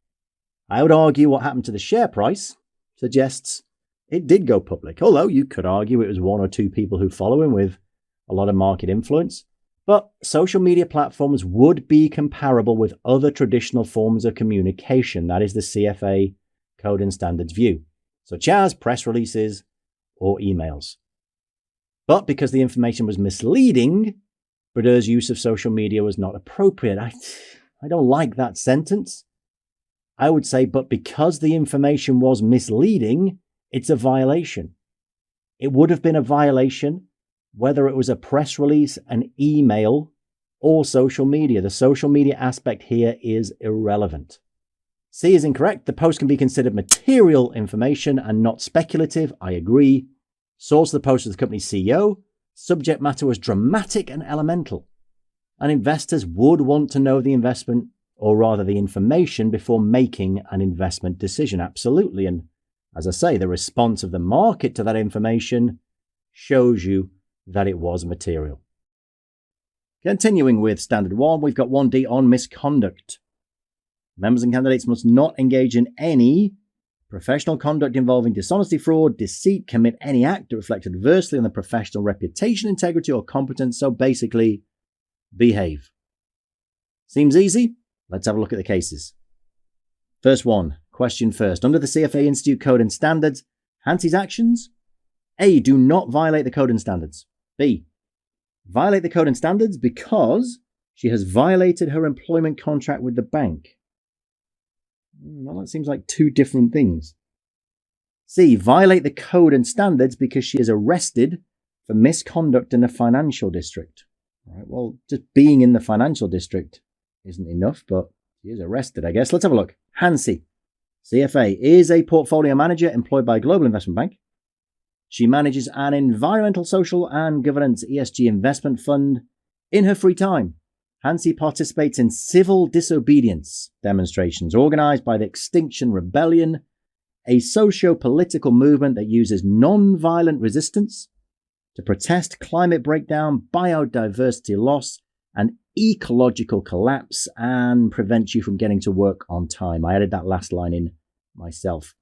I would argue what happened to the share price suggests it did go public, although you could argue it was one or two people who follow him with a lot of market influence. But social media platforms would be comparable with other traditional forms of communication. That is the CFA Code and Standards view, such as press releases or emails. But because the information was misleading, Bradeur's use of social media was not appropriate. I don't like that sentence. I would say, but because the information was misleading, it's a violation. It would have been a violation whether it was a press release, an email, or social media. The social media aspect here is irrelevant. C is incorrect. The post can be considered material information and not speculative. I agree. Source of the post was the company's CEO. Subject matter was dramatic and elemental. And investors would want to know the investment, or rather the information, before making an investment decision. Absolutely. And as I say, the response of the market to that information shows you that it was material. Continuing with Standard 1, we've got 1D on misconduct. Members and candidates must not engage in any professional conduct involving dishonesty, fraud, deceit, commit any act that reflects adversely on the professional reputation, integrity, or competence. So basically, behave. Seems easy? Let's have a look at the cases. First one, question first. Under the CFA Institute Code and Standards, Hansi's actions: A, do not violate the code and standards. B, violate the code and standards because she has violated her employment contract with the bank. Well, that seems like two different things. C, violate the code and standards because she is arrested for misconduct in the financial district. All right, well, just being in the financial district isn't enough, but she is arrested, I guess. Let's have a look. Hansi, CFA, is a portfolio manager employed by a global investment bank. She manages an environmental, social, and governance ESG investment fund in her free time. Hansi participates in civil disobedience demonstrations organized by the Extinction Rebellion, a socio-political movement that uses non-violent resistance to protest climate breakdown, biodiversity loss, and ecological collapse, and prevent you from getting to work on time. I added that last line in myself.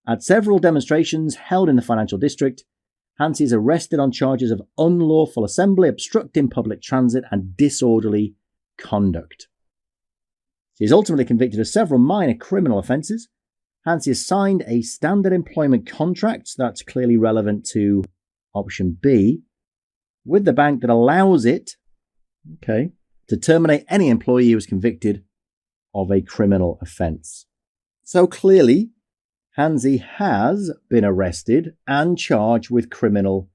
At several demonstrations held in the financial district, Hansi is arrested on charges of unlawful assembly, obstructing public transit, and disorderly conduct. She is ultimately convicted of several minor criminal offences. Hansi has signed a standard employment contract, that's clearly relevant to option B, with the bank that allows it, to terminate any employee who is convicted of a criminal offence. So clearly, Hansi has been arrested and charged with criminal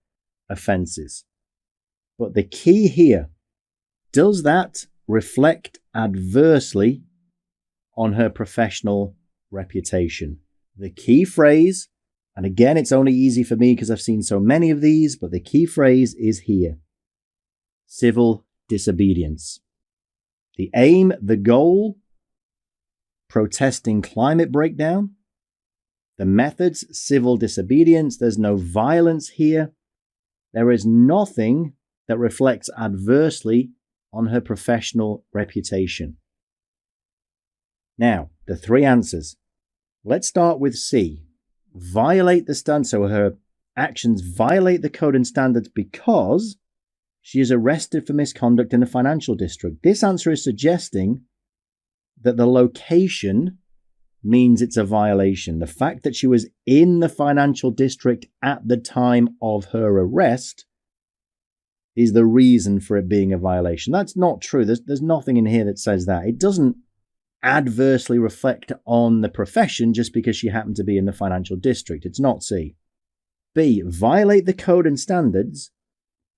offences. But the key here, does that reflect adversely on her professional reputation? The key phrase, and again, it's only easy for me because I've seen so many of these, but the key phrase is here: civil disobedience. The aim, the goal, protesting climate breakdown. The methods, civil disobedience. There's no violence here. There is nothing that reflects adversely on her professional reputation. Now, the three answers. Let's start with C. Violate the standards. So her actions violate the code and standards because she is arrested for misconduct in the financial district. This answer is suggesting that the location means it's a violation. The fact that she was in the financial district at the time of her arrest is the reason for it being a violation. That's not true. There's nothing in here that says that. It doesn't adversely reflect on the profession just because she happened to be in the financial district. It's not C. B, violate the code and standards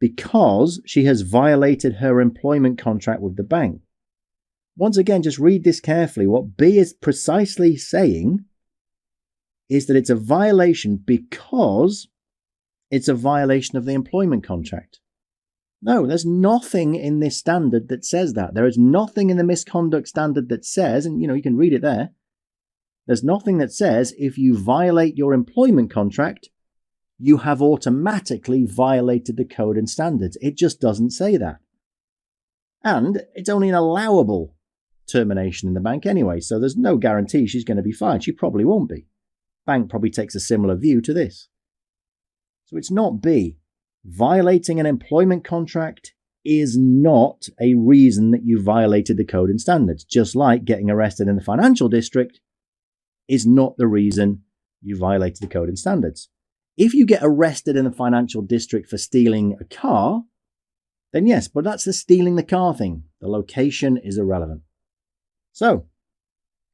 because she has violated her employment contract with the bank. Once again, just read this carefully. What B is precisely saying is that it's a violation because it's a violation of the employment contract. No, there's nothing in this standard that says that. There is nothing in the misconduct standard that says, and you can read it there, there's nothing that says if you violate your employment contract, you have automatically violated the code and standards. It just doesn't say that. And it's only an allowable termination in the bank anyway, so there's no guarantee she's going to be fired. She probably won't be. Bank probably takes a similar view to this. So it's not B. Violating an employment contract is not a reason that you violated the code and standards, just like getting arrested in the financial district is not the reason you violated the code and standards. If you get arrested in the financial district for stealing a car, then yes, but that's the stealing the car thing. The location is irrelevant. So,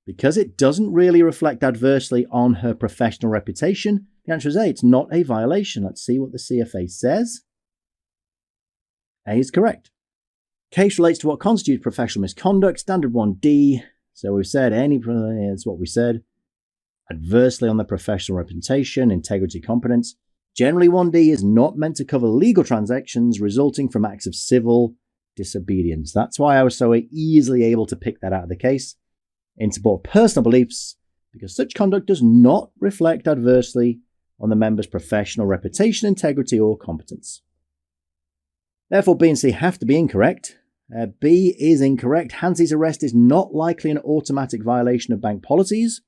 because it doesn't really reflect adversely on her professional reputation, the answer is A, it's not a violation. Let's see what the CFA says. A is correct. Case relates to what constitutes professional misconduct, standard 1D. So we've said that's what we said. Adversely on the professional reputation, integrity, competence. Generally, 1D is not meant to cover legal transactions resulting from acts of civil disobedience. That's why I was so easily able to pick that out of the case in support of personal beliefs, because such conduct does not reflect adversely on the member's professional reputation, integrity, or competence. Therefore, B and C have to be incorrect. B is incorrect. Hansie's arrest is not likely an automatic violation of bank policies.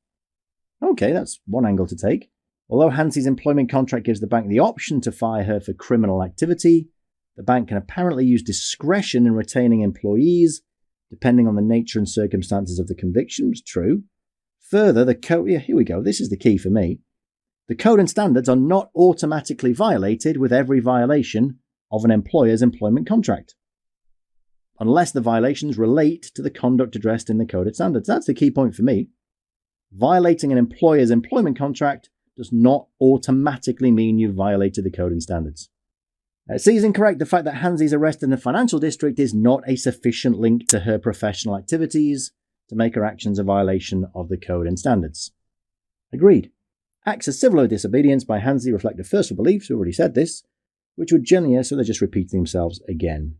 Okay, that's one angle to take. Although Hansie's employment contract gives the bank the option to fire her for criminal activity, the bank can apparently use discretion in retaining employees, depending on the nature and circumstances of the conviction. It's true. Further, the code, here we go, this is the key for me. The code and standards are not automatically violated with every violation of an employer's employment contract, unless the violations relate to the conduct addressed in the code and standards. That's the key point for me. Violating an employer's employment contract does not automatically mean you've violated the code and standards. C is incorrect. The fact that Hansie's arrested in the financial district is not a sufficient link to her professional activities to make her actions a violation of the code and standards. Agreed. Acts of civil disobedience by Hansie reflect a first beliefs, we already said this, which would generally, so they're just repeating themselves again.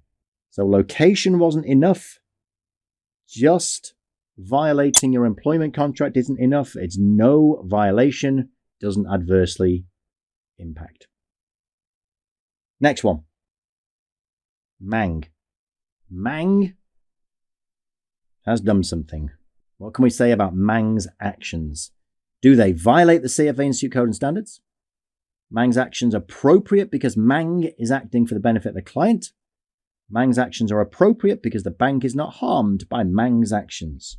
So location wasn't enough. Just violating your employment contract isn't enough. It's no violation, doesn't adversely impact. Next one. Mang. Mang has done something. What can we say about Mang's actions? Do they violate the CFA Institute Code and Standards? Mang's actions are appropriate because Mang is acting for the benefit of the client. Mang's actions are appropriate because the bank is not harmed by Mang's actions.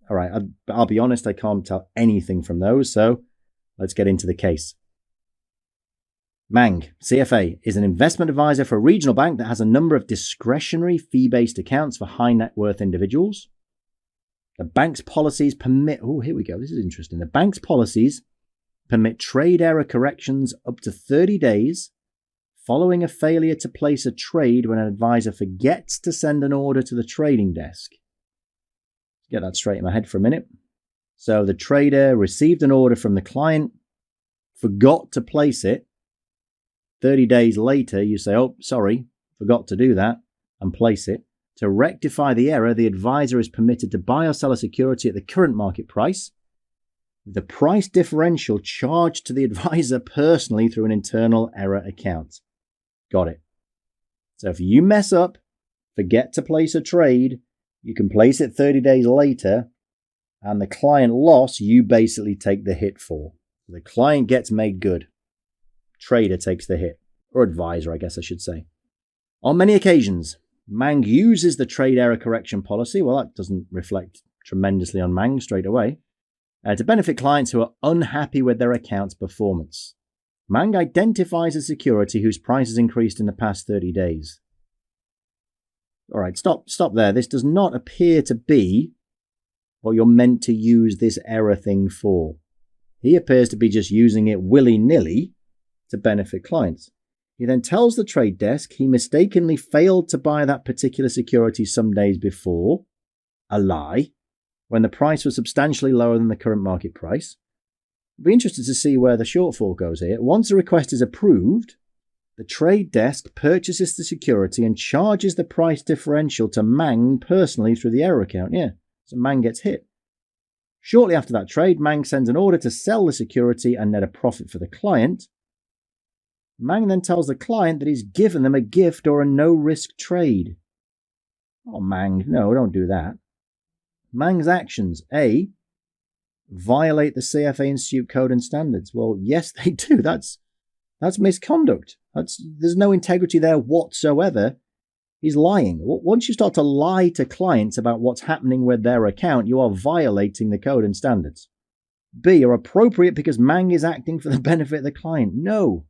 All right, I'll be honest, I can't tell anything from those, so let's get into the case. Mang, CFA, is an investment advisor for a regional bank that has a number of discretionary fee-based accounts for high net worth individuals. The bank's policies permit, here we go, this is interesting. The bank's policies permit trade error corrections up to 30 days following a failure to place a trade when an advisor forgets to send an order to the trading desk. Get that straight in my head for a minute. So the trader received an order from the client, forgot to place it. 30 days later, you say, oh, sorry, forgot to do that, and place it. To rectify the error, the advisor is permitted to buy or sell a security at the current market price, with the price differential charged to the advisor personally through an internal error account. Got it. So if you mess up, forget to place a trade, you can place it 30 days later, and the client loss, you basically take the hit for. The client gets made good. Trader takes the hit. Or advisor, I guess I should say. On many occasions, Mang uses the trade error correction policy, well, that doesn't reflect tremendously on Mang straight away, to benefit clients who are unhappy with their account's performance. Mang identifies a security whose price has increased in the past 30 days. All right, stop there. This does not appear to be what you're meant to use this error thing for. He appears to be just using it willy-nilly to benefit clients. He then tells the trade desk he mistakenly failed to buy that particular security some days before, a lie, when the price was substantially lower than the current market price. I'll be interested to see where the shortfall goes here. Once the request is approved, The trade desk purchases the security and charges the price differential to Mang personally through the error account. Yeah, so Mang gets hit. Shortly after that trade, Mang sends an order to sell the security and net a profit for the client. Mang then tells the client that he's given them a gift or a no-risk trade. Oh, Mang, no, don't do that. Mang's actions, A, violate the CFA Institute Code and Standards. Well, yes, they do. That's misconduct. There's no integrity there whatsoever. He's lying. Once you start to lie to clients about what's happening with their account, you are violating the code and standards. B, are appropriate because Mang is acting for the benefit of the client. No.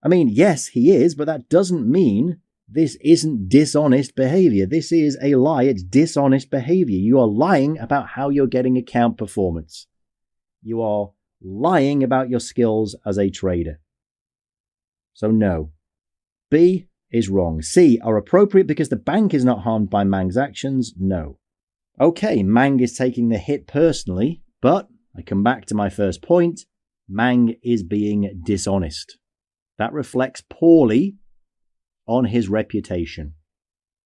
I mean, yes, he is, but that doesn't mean this isn't dishonest behavior. This is a lie. It's dishonest behavior. You are lying about how you're getting account performance. You are lying about your skills as a trader. So no. B is wrong. C, are appropriate because the bank is not harmed by Mang's actions. No. Okay, Mang is taking the hit personally, but I come back to my first point. Mang is being dishonest. That reflects poorly on his reputation.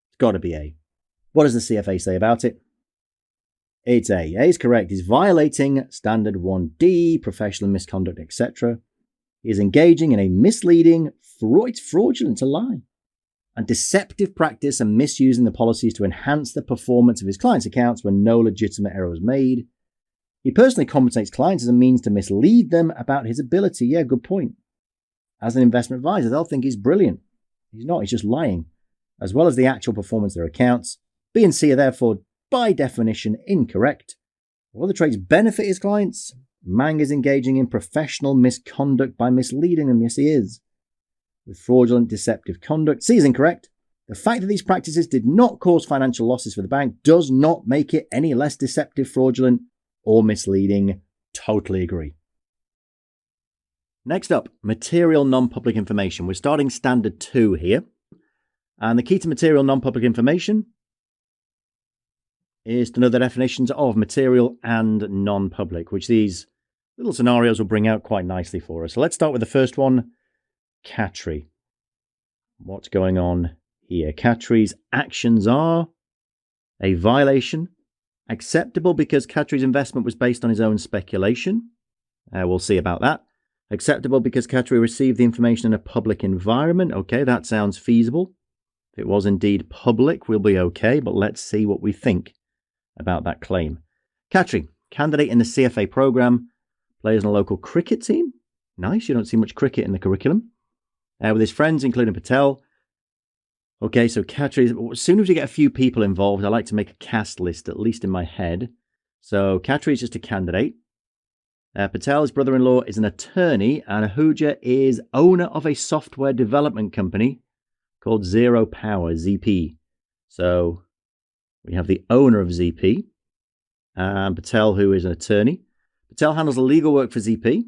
It's got to be A. What does the CFA say about it? It's A. A is correct. He's violating Standard 1D, professional misconduct, etc. He is engaging in a misleading, it's fraudulent to lie, and deceptive practice and misusing the policies to enhance the performance of his clients' accounts when no legitimate error was made. He personally compensates clients as a means to mislead them about his ability. Yeah, good point. As an investment advisor, they'll think he's brilliant. He's not, he's just lying. As well as the actual performance of their accounts. B and C are therefore, by definition, incorrect. Will the trades benefit his clients? Mang is engaging in professional misconduct by misleading them. Yes, he is. With fraudulent, deceptive conduct. C is incorrect. The fact that these practices did not cause financial losses for the bank does not make it any less deceptive, fraudulent, or misleading. Totally agree. Next up, material non-public information. We're starting standard 2 here. And the key to material non-public information is to know the definitions of material and non-public, which these little scenarios will bring out quite nicely for us. So let's start with the first one, Katri. What's going on here? Katri's actions are a violation, acceptable because Katri's investment was based on his own speculation. We'll see about that. Acceptable because Katri received the information in a public environment. Okay, that sounds feasible. If it was indeed public, we'll be okay, but let's see what we think about that claim. Katri, candidate in the CFA program, plays in a local cricket team. Nice, you don't see much cricket in the curriculum. With his friends, including Patel. Okay, so Katri, as soon as we get a few people involved, I like to make a cast list, at least in my head. So Katri is just a candidate. Patel, his brother-in-law, is an attorney, and Ahuja is owner of a software development company called Zero Power, ZP. So we have the owner of ZP, and Patel, who is an attorney. Patel handles the legal work for ZP.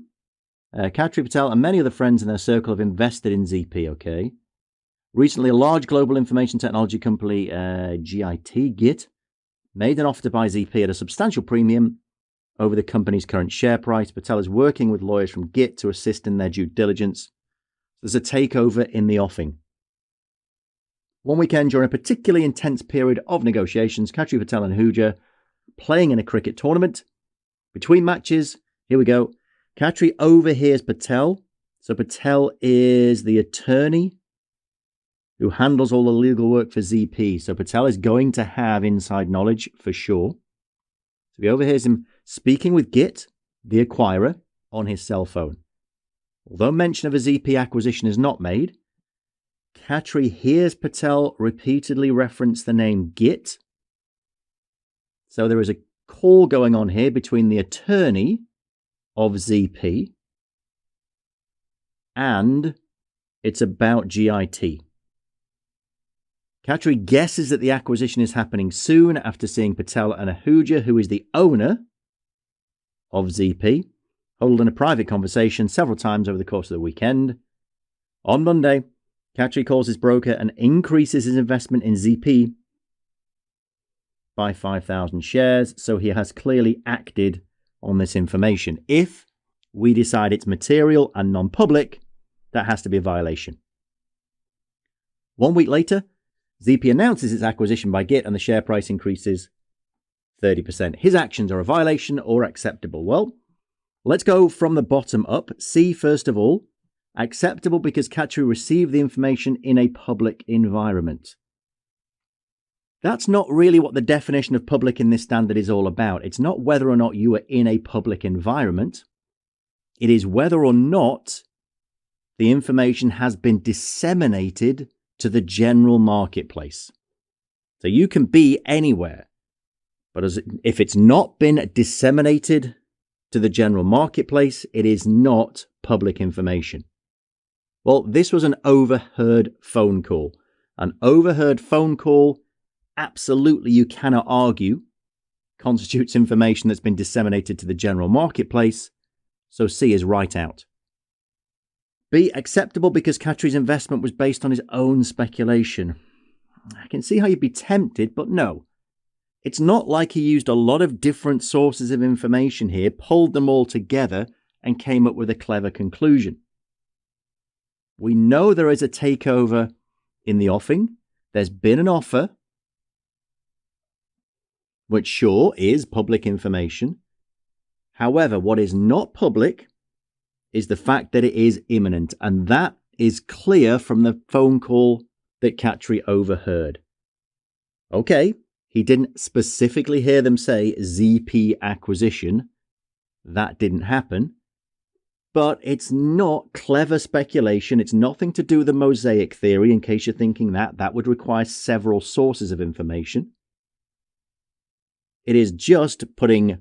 Katri, Patel, and many other friends in their circle have invested in ZP, okay? Recently, a large global information technology company, GIT, made an offer to buy ZP at a substantial premium over the company's current share price. Patel is working with lawyers from GIT to assist in their due diligence. There's a takeover in the offing. One weekend during a particularly intense period of negotiations, Katri, Patel and Ahuja playing in a cricket tournament. Between matches, here we go, Katri overhears Patel. So Patel is the attorney who handles all the legal work for ZP. So Patel is going to have inside knowledge for sure. So he overhears him speaking with Git, the acquirer, on his cell phone. Although mention of a ZP acquisition is not made, Katri hears Patel repeatedly reference the name Git. So there is a call going on here between the attorney of ZP and it's about GIT. Katri guesses that the acquisition is happening soon after seeing Patel and Ahuja, who is the owner of ZP, holding a private conversation several times over the course of the weekend. On Monday, Katri calls his broker and increases his investment in ZP by 5,000 shares, so he has clearly acted on this information. If we decide it's material and non-public, That has to be a violation. 1 week later, ZP announces its acquisition by Git and the share price increases 30%. His actions are a violation or acceptable. Well, let's go from the bottom up. C, first of all, acceptable because Khatri received the information in a public environment. That's not really what the definition of public in this standard is all about. It's not whether or not you are in a public environment. It is whether or not the information has been disseminated to the general marketplace. So you can be anywhere, but if it's not been disseminated to the general marketplace, it is not public information. Well, this was an overheard phone call. An overheard phone call, absolutely you cannot argue, constitutes information that's been disseminated to the general marketplace, so C is right out. B, acceptable because Khatri's investment was based on his own speculation. I can see how you'd be tempted, but no. It's not like he used a lot of different sources of information here, pulled them all together, and came up with a clever conclusion. We know there is a takeover in the offing. There's been an offer, which sure is public information. However, what is not public is the fact that it is imminent, and that is clear from the phone call that Khatri overheard. Okay, he didn't specifically hear them say ZP acquisition. That didn't happen. But it's not clever speculation. It's nothing to do with the mosaic theory, in case you're thinking that. That would require several sources of information. It is just putting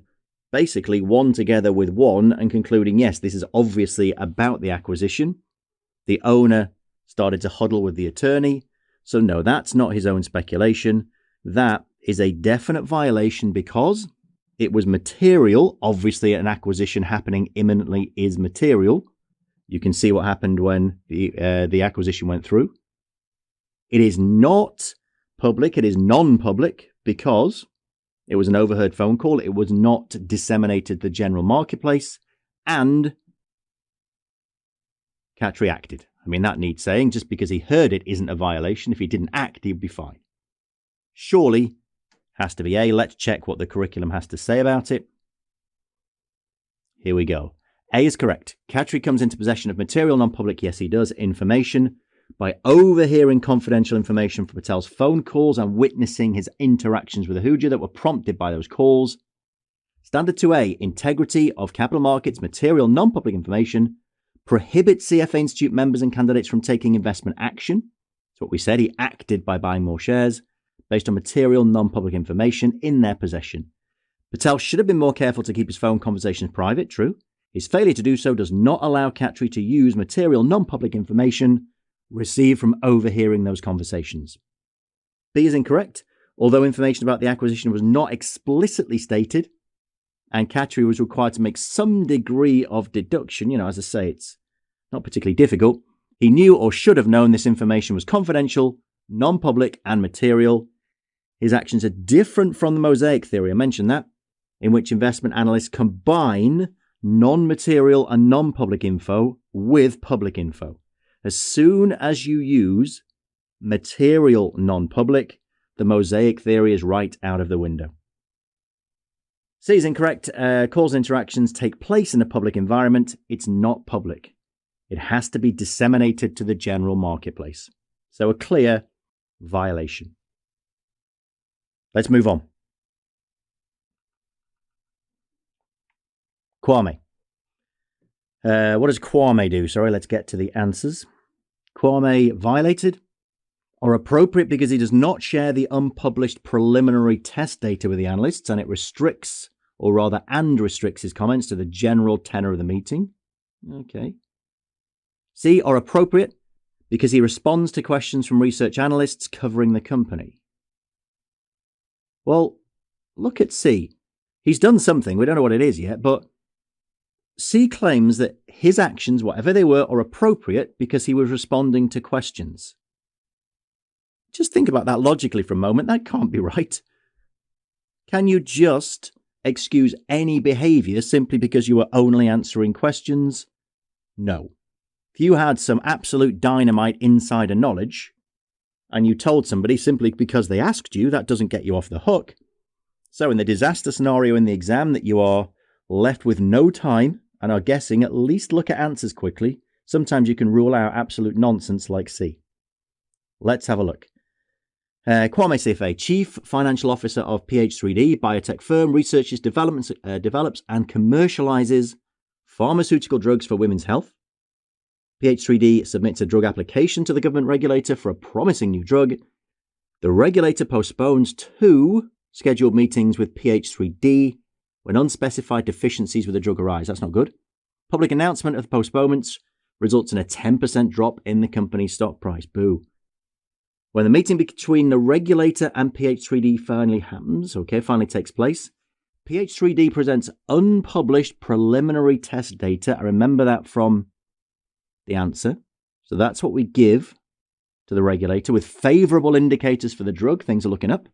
basically one together with one and concluding, yes, this is obviously about the acquisition. The owner started to huddle with the attorney. So no, that's not his own speculation. That is a definite violation because it was material. Obviously, an acquisition happening imminently is material. You can see what happened when the acquisition went through. It is not public. It is non-public because it was an overheard phone call. It was not disseminated to the general marketplace. And Khatri acted. I mean, that needs saying. Just because he heard it isn't a violation. If he didn't act, he'd be fine. Surely has to be A. Let's check what the curriculum has to say about it. Here we go. A is correct. Khatri comes into possession of material non-public, yes he does, information by overhearing confidential information from Patel's phone calls and witnessing his interactions with Ahuja that were prompted by those calls. Standard 2A, integrity of capital markets material non-public information prohibits CFA Institute members and candidates from taking investment action. That's what we said. He acted by buying more shares based on material non-public information in their possession. Patel should have been more careful to keep his phone conversations private, true. His failure to do so does not allow Khatri to use material non-public information received from overhearing those conversations. B is incorrect. Although information about the acquisition was not explicitly stated, and Khatri was required to make some degree of deduction, as I say, it's not particularly difficult, he knew or should have known this information was confidential, non-public, and material. His actions are different from the mosaic theory, I mentioned that, in which investment analysts combine non-material and non-public info with public info. As soon as you use material non-public, the mosaic theory is right out of the window. C is incorrect. Calls and interactions take place in a public environment. It's not public. It has to be disseminated to the general marketplace. So a clear violation. Let's move on. Kwame. What does Kwame do? Sorry, let's get to the answers. Kwame violated or appropriate because he does not share the unpublished preliminary test data with the analysts, and it restricts, or rather restricts his comments to the general tenor of the meeting. Okay. C, or appropriate because he responds to questions from research analysts covering the company. Well, look at C. He's done something. We don't know what it is yet, but C claims that his actions, whatever they were, are appropriate because he was responding to questions. Just think about that logically for a moment. That can't be right. Can you just excuse any behavior simply because you are only answering questions? No. If you had some absolute dynamite insider knowledge and you told somebody simply because they asked you, that doesn't get you off the hook. So in the disaster scenario in the exam that you are left with no time and are guessing, at least look at answers quickly. Sometimes you can rule out absolute nonsense like C. Let's have a look. Kwame CFA, Chief Financial Officer of PH3D, biotech firm, researches, develops and commercializes pharmaceutical drugs for women's health. PH3D submits a drug application to the government regulator for a promising new drug. The regulator postpones 2 scheduled meetings with PH3D when unspecified deficiencies with the drug arise. That's not good. Public announcement of the postponements results in a 10% drop in the company's stock price. Boo. When the meeting between the regulator and PH3D finally takes place, PH3D presents unpublished preliminary test data. I remember that from the answer. So that's what we give to the regulator with favorable indicators for the drug. Things are looking up.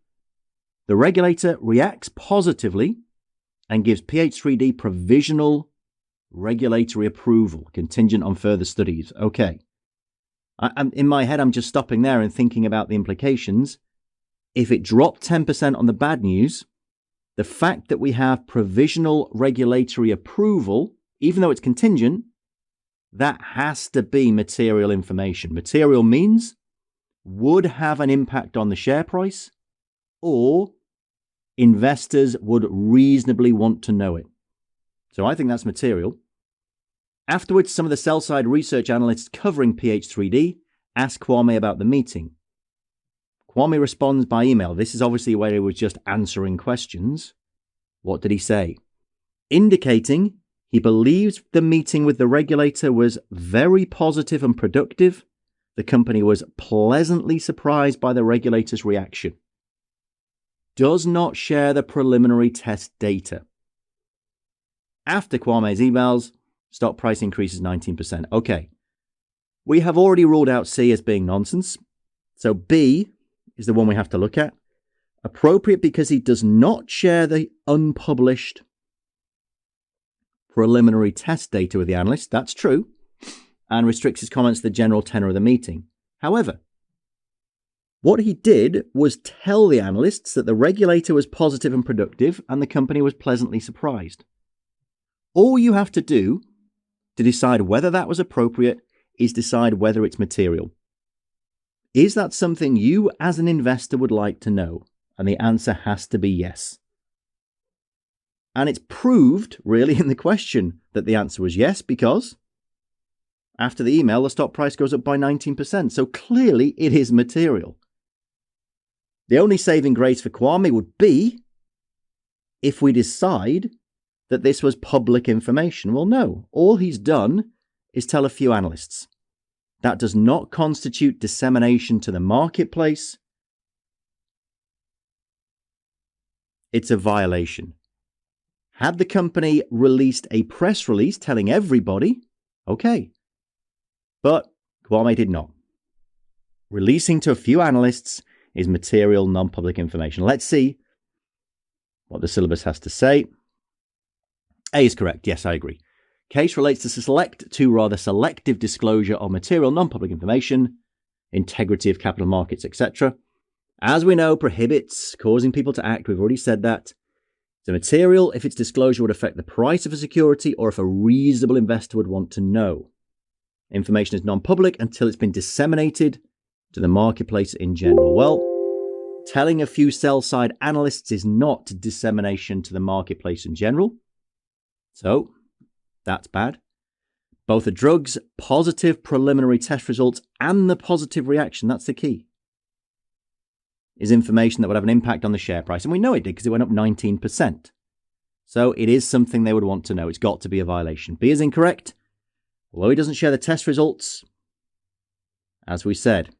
The regulator reacts positively and gives PH3D provisional regulatory approval, contingent on further studies. Okay. In my head, I'm just stopping there and thinking about the implications. If it dropped 10% on the bad news, the fact that we have provisional regulatory approval, even though it's contingent, that has to be material information. Material means would have an impact on the share price, or investors would reasonably want to know it. So I think that's material. Afterwards, some of the sell-side research analysts covering PH3D ask Kwame about the meeting. Kwame responds by email. This is obviously where he was just answering questions. What did he say? Indicating he believes the meeting with the regulator was very positive and productive. The company was pleasantly surprised by the regulator's reaction. Does not share the preliminary test data. After Kwame's emails, stock price increases 19%. Okay. We have already ruled out C as being nonsense. So B is the one we have to look at. Appropriate because he does not share the unpublished preliminary test data with the analyst. That's true. And restricts his comments to the general tenor of the meeting. However, what he did was tell the analysts that the regulator was positive and productive and the company was pleasantly surprised. All you have to do to decide whether that was appropriate is decide whether it's material. Is that something you as an investor would like to know? And the answer has to be yes. And it's proved, really, in the question that the answer was yes, because after the email, the stock price goes up by 19%. So clearly it is material. The only saving grace for Kwame would be if we decide that this was public information. Well, no. All he's done is tell a few analysts. That does not constitute dissemination to the marketplace. It's a violation. Had the company released a press release telling everybody, okay. But Kwame did not. Releasing to a few analysts is material non-public information. Let's see what the syllabus has to say. A is correct. Yes, I agree. Case relates to selective disclosure of material non-public information, integrity of capital markets, etc. As we know, prohibits causing people to act. We've already said that. The material, if its disclosure would affect the price of a security or if a reasonable investor would want to know. Information is non-public until it's been disseminated to the marketplace in general. Well, telling a few sell-side analysts is not dissemination to the marketplace in general. So, that's bad. Both the drug's positive preliminary test results and the positive reaction, that's the key, is information that would have an impact on the share price. And we know it did because it went up 19%. So it is something they would want to know. It's got to be a violation. B is incorrect. Although he doesn't share the test results, as we said,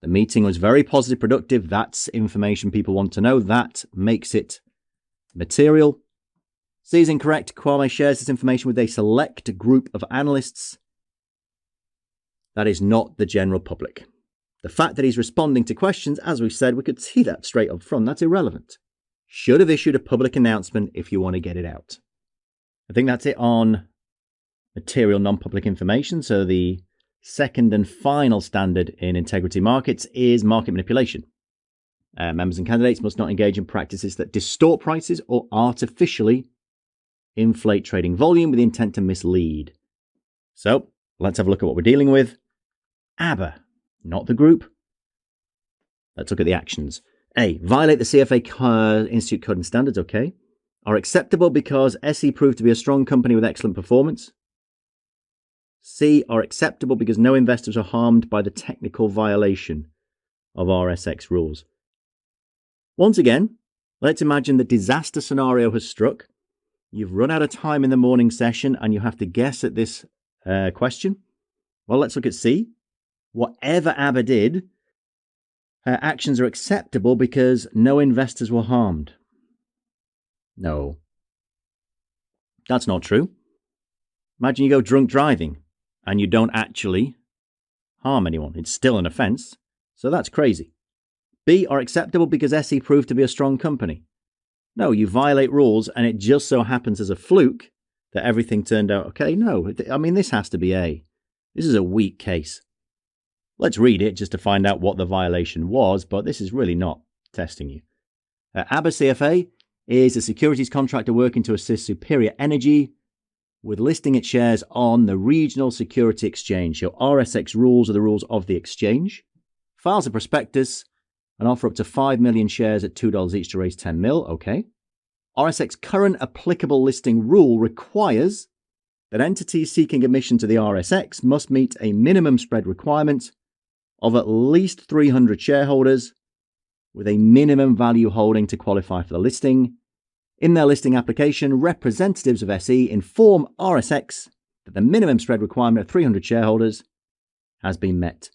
the meeting was very positive, productive. That's information people want to know. That makes it material. C is incorrect. Kwame shares this information with a select group of analysts. That is not the general public. The fact that he's responding to questions, as we said, we could see that straight up front. That's irrelevant. Should have issued a public announcement if you want to get it out. I think that's it on material non-public information. So the second and final standard in integrity markets is market manipulation. Members and candidates must not engage in practices that distort prices or artificially inflate trading volume with the intent to mislead. So let's have a look at what we're dealing with. ABBA, not the group. Let's look at the actions. A, violate the CFA Institute Code and Standards, okay. Are acceptable because SE proved to be a strong company with excellent performance. C, are acceptable because no investors are harmed by the technical violation of RSX rules. Once again, let's imagine the disaster scenario has struck. You've run out of time in the morning session and you have to guess at this question. Well, let's look at C. Whatever ABBA did, her actions are acceptable because no investors were harmed. No. That's not true. Imagine you go drunk driving and you don't actually harm anyone. It's still an offence, so that's crazy. B, are acceptable because SE proved to be a strong company. No, you violate rules and it just so happens as a fluke that everything turned out okay. No, I mean, this has to be A. This is a weak case. Let's read it just to find out what the violation was, but this is really not testing you. ABBA CFA is a securities contractor working to assist Superior Energy with listing its shares on the Regional Security Exchange. So RSX rules are the rules of the exchange. Files a prospectus and offer up to 5 million shares at $2 each to raise 10 mil. Okay. RSX current applicable listing rule requires that entities seeking admission to the RSX must meet a minimum spread requirement of at least 300 shareholders with a minimum value holding to qualify for the listing. In their listing application, representatives of SE inform RSX that the minimum spread requirement of 300 shareholders has been met.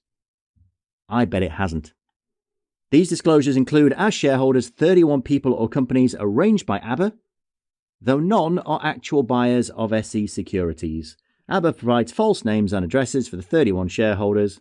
I bet it hasn't. These disclosures include, as shareholders, 31 people or companies arranged by ABBA, though none are actual buyers of SE securities. ABBA provides false names and addresses for the 31 shareholders.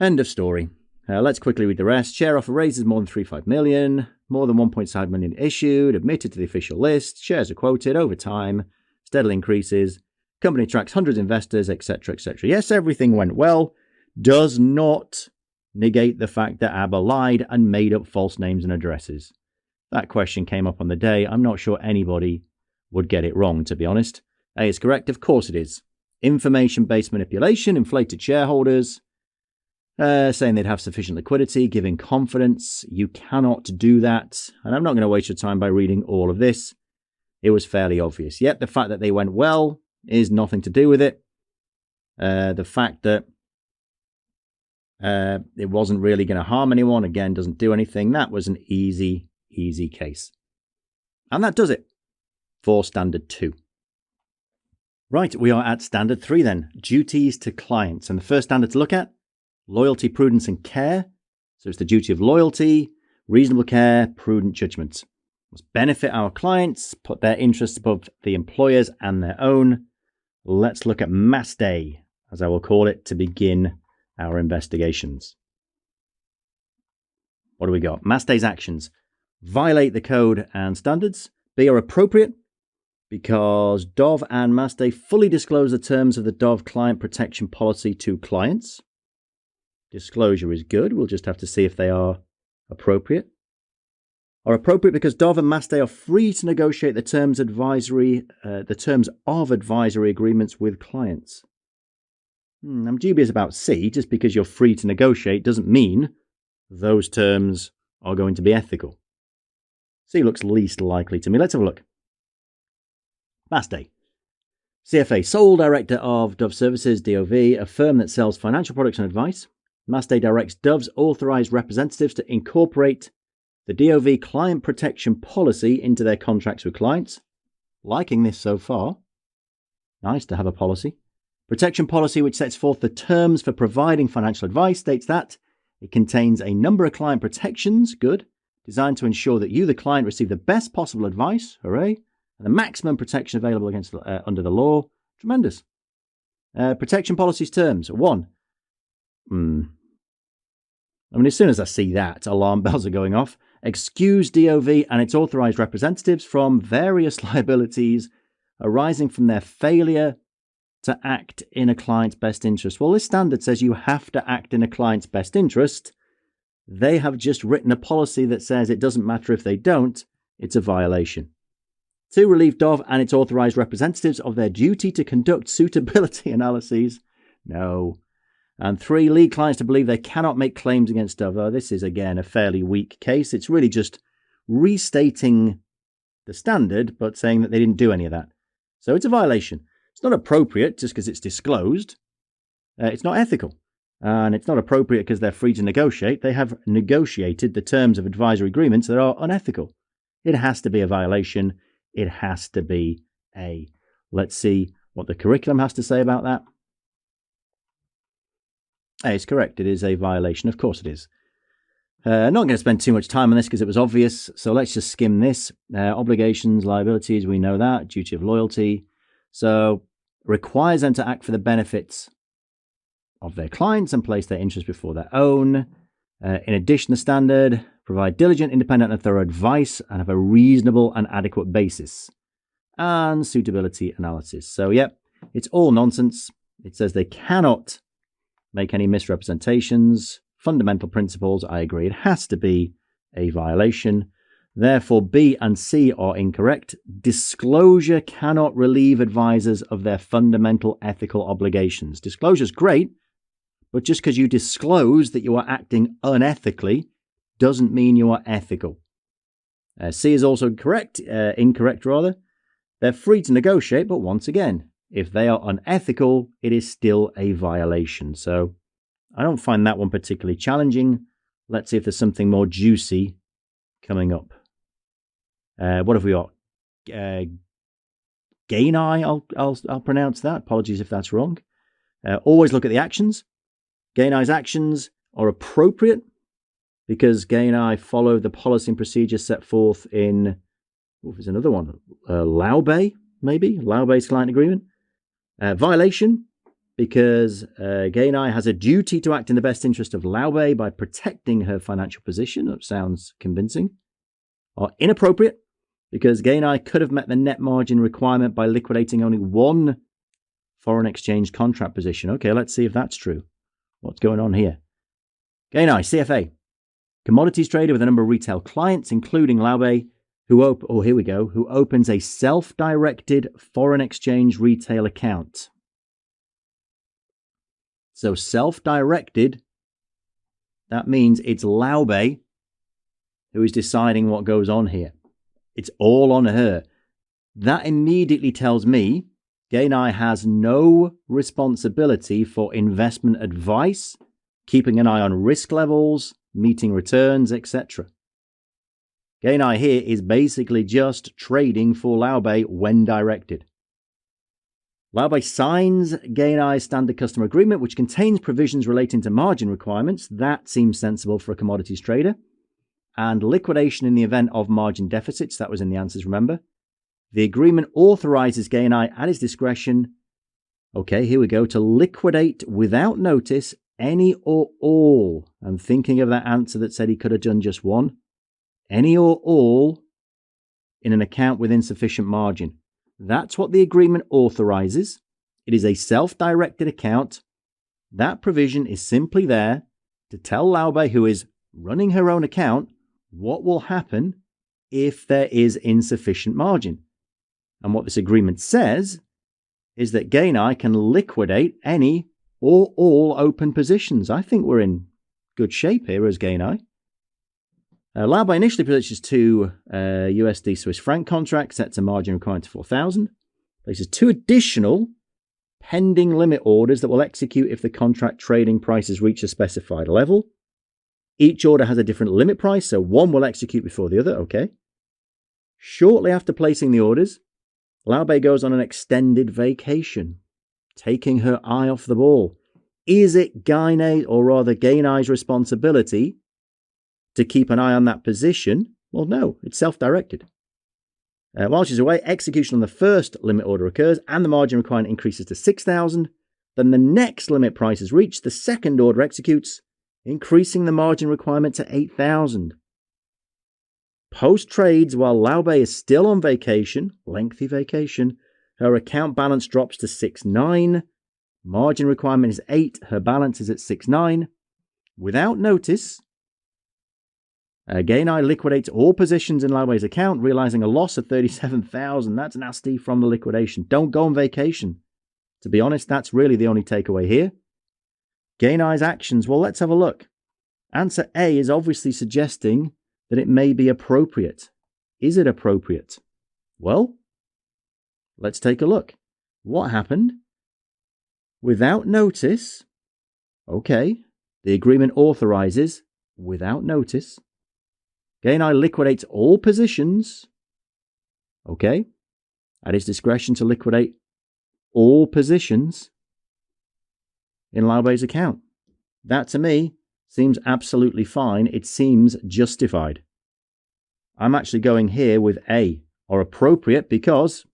End of story. Let's quickly read the rest. Share offer raises more than 3.5 million, more than 1.5 million issued, admitted to the official list, shares are quoted over time, steadily increases, company attracts hundreds of investors, etc., etc. Yes, everything went well. Does not negate the fact that ABBA lied and made up false names and addresses. That question came up on the day. I'm not sure anybody would get it wrong, to be honest. A is correct. Of course it is. Information-based manipulation, inflated shareholders, saying they'd have sufficient liquidity, giving confidence. You cannot do that. And I'm not going to waste your time by reading all of this. It was fairly obvious. Yet the fact that they went well is nothing to do with it. The fact that it wasn't really going to harm anyone, again, doesn't do anything. That was an easy case. And that does it for Standard 2. Right, we are at Standard 3 then. Duties to clients. And the first standard to look at, loyalty, prudence, and care. So it's the duty of loyalty, reasonable care, prudent judgment. Must benefit our clients, put their interests above the employers and their own. Let's look at Mass Day, as I will call it, to begin our investigations. What do we got? Mass Day's actions. Violate the code and standards. B, are appropriate because Dov and Mass Day fully disclose the terms of the Dov client protection policy to clients. Disclosure is good. We'll just have to see if they are appropriate. Are appropriate because Dov and Mass Day are free to negotiate the terms of advisory agreements with clients. I'm dubious about C. Just because you're free to negotiate doesn't mean those terms are going to be ethical. C looks least likely to me. Let's have a look. Mass Day. CFA, sole director of Dove Services, DOV, a firm that sells financial products and advice. Mass Day directs Dove's authorized representatives to incorporate the DOV client protection policy into their contracts with clients. Liking this so far. Nice to have a policy. Protection policy, which sets forth the terms for providing financial advice, states that it contains a number of client protections, good, designed to ensure that you, the client, receive the best possible advice, hooray, and the maximum protection available against under the law, tremendous. Protection policy's terms. 1. I mean, as soon as I see that, alarm bells are going off. Excuse DOV and its authorized representatives from various liabilities arising from their failure to act in a client's best interest. Well, this standard says you have to act in a client's best interest. They have just written a policy that says it doesn't matter if they don't, it's a violation. 2, relieved of and its authorized representatives of their duty to conduct suitability analyses. No. And 3, lead clients to believe they cannot make claims against other. This is, again, a fairly weak case. It's really just restating the standard, but saying that they didn't do any of that. So it's a violation. It's not appropriate just because it's disclosed. It's not ethical. And it's not appropriate because they're free to negotiate. They have negotiated the terms of advisory agreements that are unethical. It has to be a violation. It has to be a... Let's see what the curriculum has to say about that. It's correct. It is a violation. Of course it is. Not going to spend too much time on this because it was obvious. So let's just skim this. Obligations, liabilities, we know that. Duty of loyalty. So requires them to act for the benefits of their clients and place their interests before their own. In addition, the standard provide diligent, independent and thorough advice and have a reasonable and adequate basis. And suitability analysis. So, yep, it's all nonsense. It says they cannot make any misrepresentations. Fundamental principles, I agree. It has to be a violation. Therefore, B and C are incorrect. Disclosure cannot relieve advisors of their fundamental ethical obligations. Disclosure is great, but just because you disclose that you are acting unethically doesn't mean you are ethical. C is also incorrect. They're free to negotiate, but once again, if they are unethical, it is still a violation. So I don't find that one particularly challenging. Let's see if there's something more juicy coming up. What have we got? Gainai, I'll pronounce that. Apologies if that's wrong. Always look at the actions. Gainai's actions are appropriate because Gainai followed the policy and procedures set forth in, there's another one, Laubei, maybe? Laubei's client agreement. Violation because Gainai has a duty to act in the best interest of Laubei by protecting her financial position. That sounds convincing. Are inappropriate because Gainai could have met the net margin requirement by liquidating only one foreign exchange contract position. Okay, let's see if that's true. What's going on here? Gainai, CFA, commodities trader with a number of retail clients, including Laubei, who opens a self-directed foreign exchange retail account. So self-directed, that means it's Laubei who is deciding what goes on here. It's all on her. That immediately tells me Gainai has no responsibility for investment advice, keeping an eye on risk levels, meeting returns, etc. Gainai here is basically just trading for Laubei when directed. Laubei signs Gainai's standard customer agreement, which contains provisions relating to margin requirements. That seems sensible for a commodities trader. And liquidation in the event of margin deficits. That was in the answers, remember. The agreement authorizes Gainai at his discretion, okay, here we go, to liquidate without notice any or all. I'm thinking of that answer that said he could have done just one. Any or all in an account with insufficient margin. That's what the agreement authorizes. It is a self-directed account. That provision is simply there to tell Laubei, who is running her own account, what will happen if there is insufficient margin. And what this agreement says is that Gainai can liquidate any or all open positions. I think we're in good shape here as Gainai. Laubei initially purchases 2 USD Swiss franc contracts, sets a margin requirement to 4,000. Places 2 additional pending limit orders that will execute if the contract trading prices reach a specified level. Each order has a different limit price, so one will execute before the other, okay. Shortly after placing the orders, Laubei goes on an extended vacation, taking her eye off the ball. Is it Gainai's responsibility to keep an eye on that position? Well, no, it's self-directed. While she's away, execution on the first limit order occurs and the margin requirement increases to 6,000. Then the next limit price is reached, the second order executes, increasing the margin requirement to 8,000. Post-trades, while Laubei is still on vacation, lengthy vacation, Her account balance drops to 6.9. Margin requirement is 8. Her balance is at 6.9. Without notice, again, I liquidate all positions in Laobei's account, realizing a loss of 37,000. That's nasty from the liquidation. Don't go on vacation. To be honest, that's really the only takeaway here. Gainai's actions, well, let's have a look. Answer A is obviously suggesting that it may be appropriate. Is it appropriate? Well, let's take a look. What happened? Without notice, okay, the agreement authorizes, without notice, Gainai liquidates all positions, okay, at his discretion to liquidate all positions in Laobei's account. That, to me, seems absolutely fine. It seems justified. I'm actually going here with A, or appropriate, because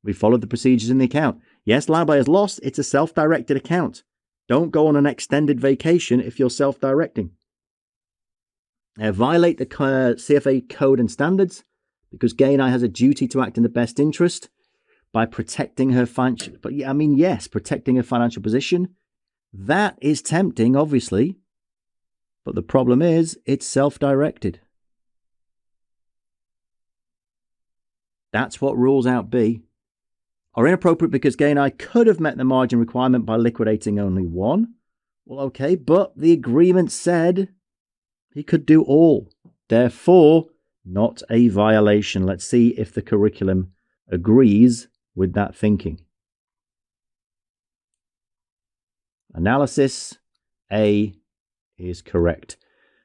we followed the procedures in the account. Yes, Laobei has lost. It's a self-directed account. Don't go on an extended vacation if you're self-directing. Violate the CFA code and standards, because Gainai has a duty to act in the best interest by protecting her financial, protecting her financial position. That is tempting, obviously, but the problem is it's self-directed. That's what rules out B. Are inappropriate because Gainai could have met the margin requirement by liquidating only one. Well, okay, but the agreement said he could do all. Therefore, not a violation. Let's see if the curriculum agrees with that thinking. Analysis, A is correct.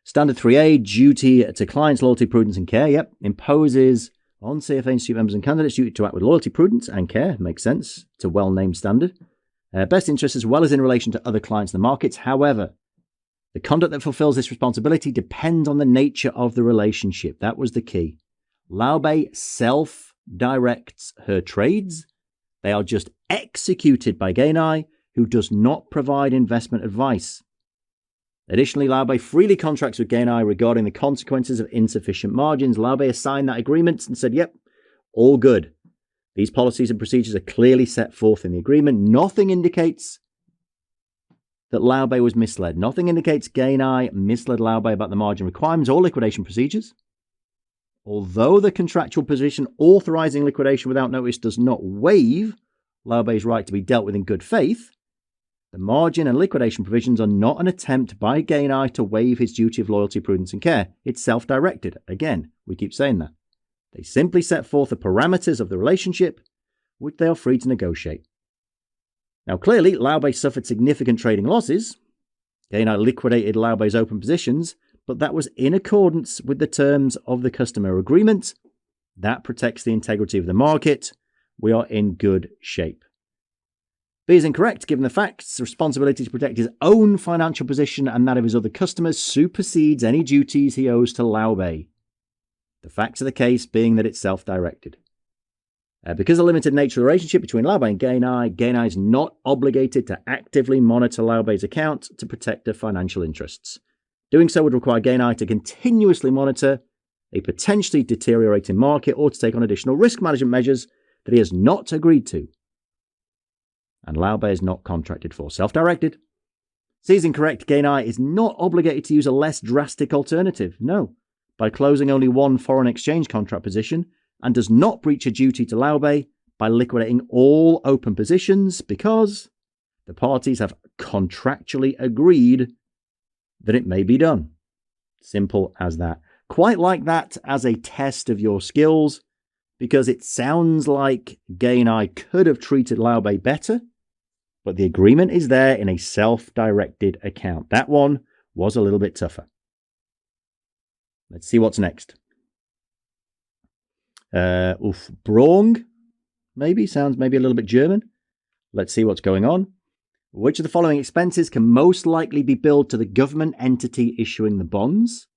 Standard 3A, duty to clients, loyalty, prudence and care. Yep, imposes on CFA Institute members and candidates duty to act with loyalty, prudence and care. Makes sense. It's a well-named standard. Best interest as well as in relation to other clients in the markets. However, the conduct that fulfills this responsibility depends on the nature of the relationship. That was the key. Laobei self-directs her trades. They are just executed by Gainai, who does not provide investment advice. Additionally, Laobei freely contracts with Gainai regarding the consequences of insufficient margins. Laobei signed that agreement and said, yep, all good. These policies and procedures are clearly set forth in the agreement. Nothing indicates that Laobei was misled. Nothing indicates Gainai misled Laobei about the margin requirements or liquidation procedures. Although the contractual position authorizing liquidation without notice does not waive Laobei's right to be dealt with in good faith, the margin and liquidation provisions are not an attempt by Gainai to waive his duty of loyalty, prudence and care. It's self-directed. Again, we keep saying that. They simply set forth the parameters of the relationship, which they are free to negotiate. Now, clearly, Laobei suffered significant trading losses. Gainai liquidated Laobei's open positions, but that was in accordance with the terms of the customer agreement. That protects the integrity of the market. We are in good shape. B is incorrect, given the facts. The responsibility to protect his own financial position and that of his other customers supersedes any duties he owes to Laobei. The facts of the case being that it's self-directed. Because of the limited nature of the relationship between Laobei and Gainai, Gainai is not obligated to actively monitor Laobei's account to protect her financial interests. Doing so would require Gainai to continuously monitor a potentially deteriorating market or to take on additional risk management measures that he has not agreed to. And Laobei is not contracted for. Self-directed. C is incorrect. Gainai is not obligated to use a less drastic alternative. No. By closing only one foreign exchange contract position, and does not breach a duty to Laobei by liquidating all open positions because the parties have contractually agreed that it may be done. Simple as that. Quite like that as a test of your skills, because it sounds like Gainai could have treated Laobei better, but the agreement is there in a self-directed account. That one was a little bit tougher. Let's see what's next. Brong, maybe, sounds maybe a little bit German. Let's see what's going on. Which of the following expenses can most likely be billed to the government entity issuing the bonds?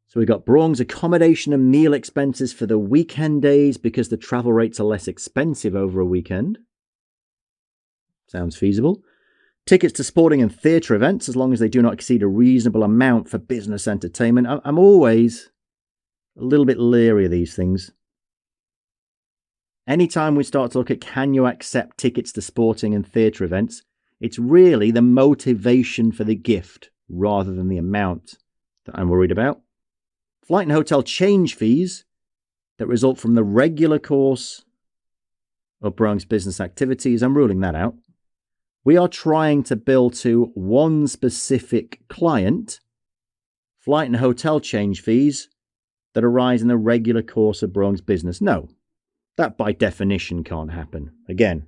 So we've got Brong's accommodation and meal expenses for the weekend days because the travel rates are less expensive over a weekend. Sounds feasible. Tickets to sporting and theatre events as long as they do not exceed a reasonable amount for business entertainment. I'm always a little bit leery of these things. Anytime we start to look at can you accept tickets to sporting and theatre events, it's really the motivation for the gift rather than the amount that I'm worried about. Flight and hotel change fees that result from the regular course of Brogue's business activities, I'm ruling that out. We are trying to bill to one specific client flight and hotel change fees that arise in the regular course of Brogue's business. No, that by definition can't happen. Again,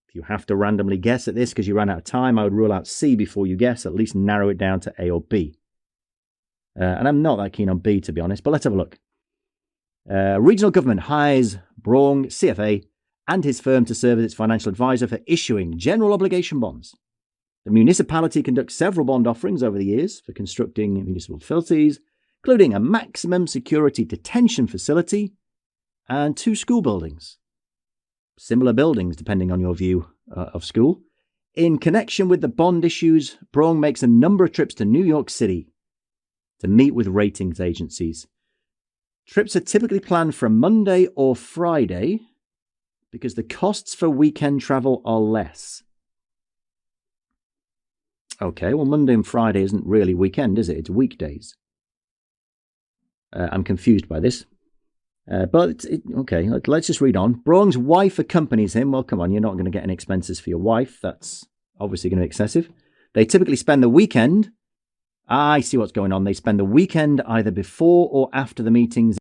if you have to randomly guess at this because you ran out of time, I would rule out C before you guess, at least narrow it down to A or B. And I'm not that keen on B, to be honest, but let's have a look. Regional government hires Brogue CFA and his firm to serve as its financial advisor for issuing general obligation bonds. The municipality conducts several bond offerings over the years for constructing municipal facilities, including a maximum security detention facility and 2 school buildings. Similar buildings, depending on your view of school. In connection with the bond issues, Brogue makes a number of trips to New York City to meet with ratings agencies. Trips are typically planned for Monday or Friday because the costs for weekend travel are less. Okay, well, Monday and Friday isn't really weekend, is it? It's weekdays. I'm confused by this. Okay, let's just read on. Brogue's wife accompanies him. Well, come on, you're not going to get any expenses for your wife. That's obviously going to be excessive. They typically spend the weekend. I see what's going on. They spend the weekend either before or after the meetings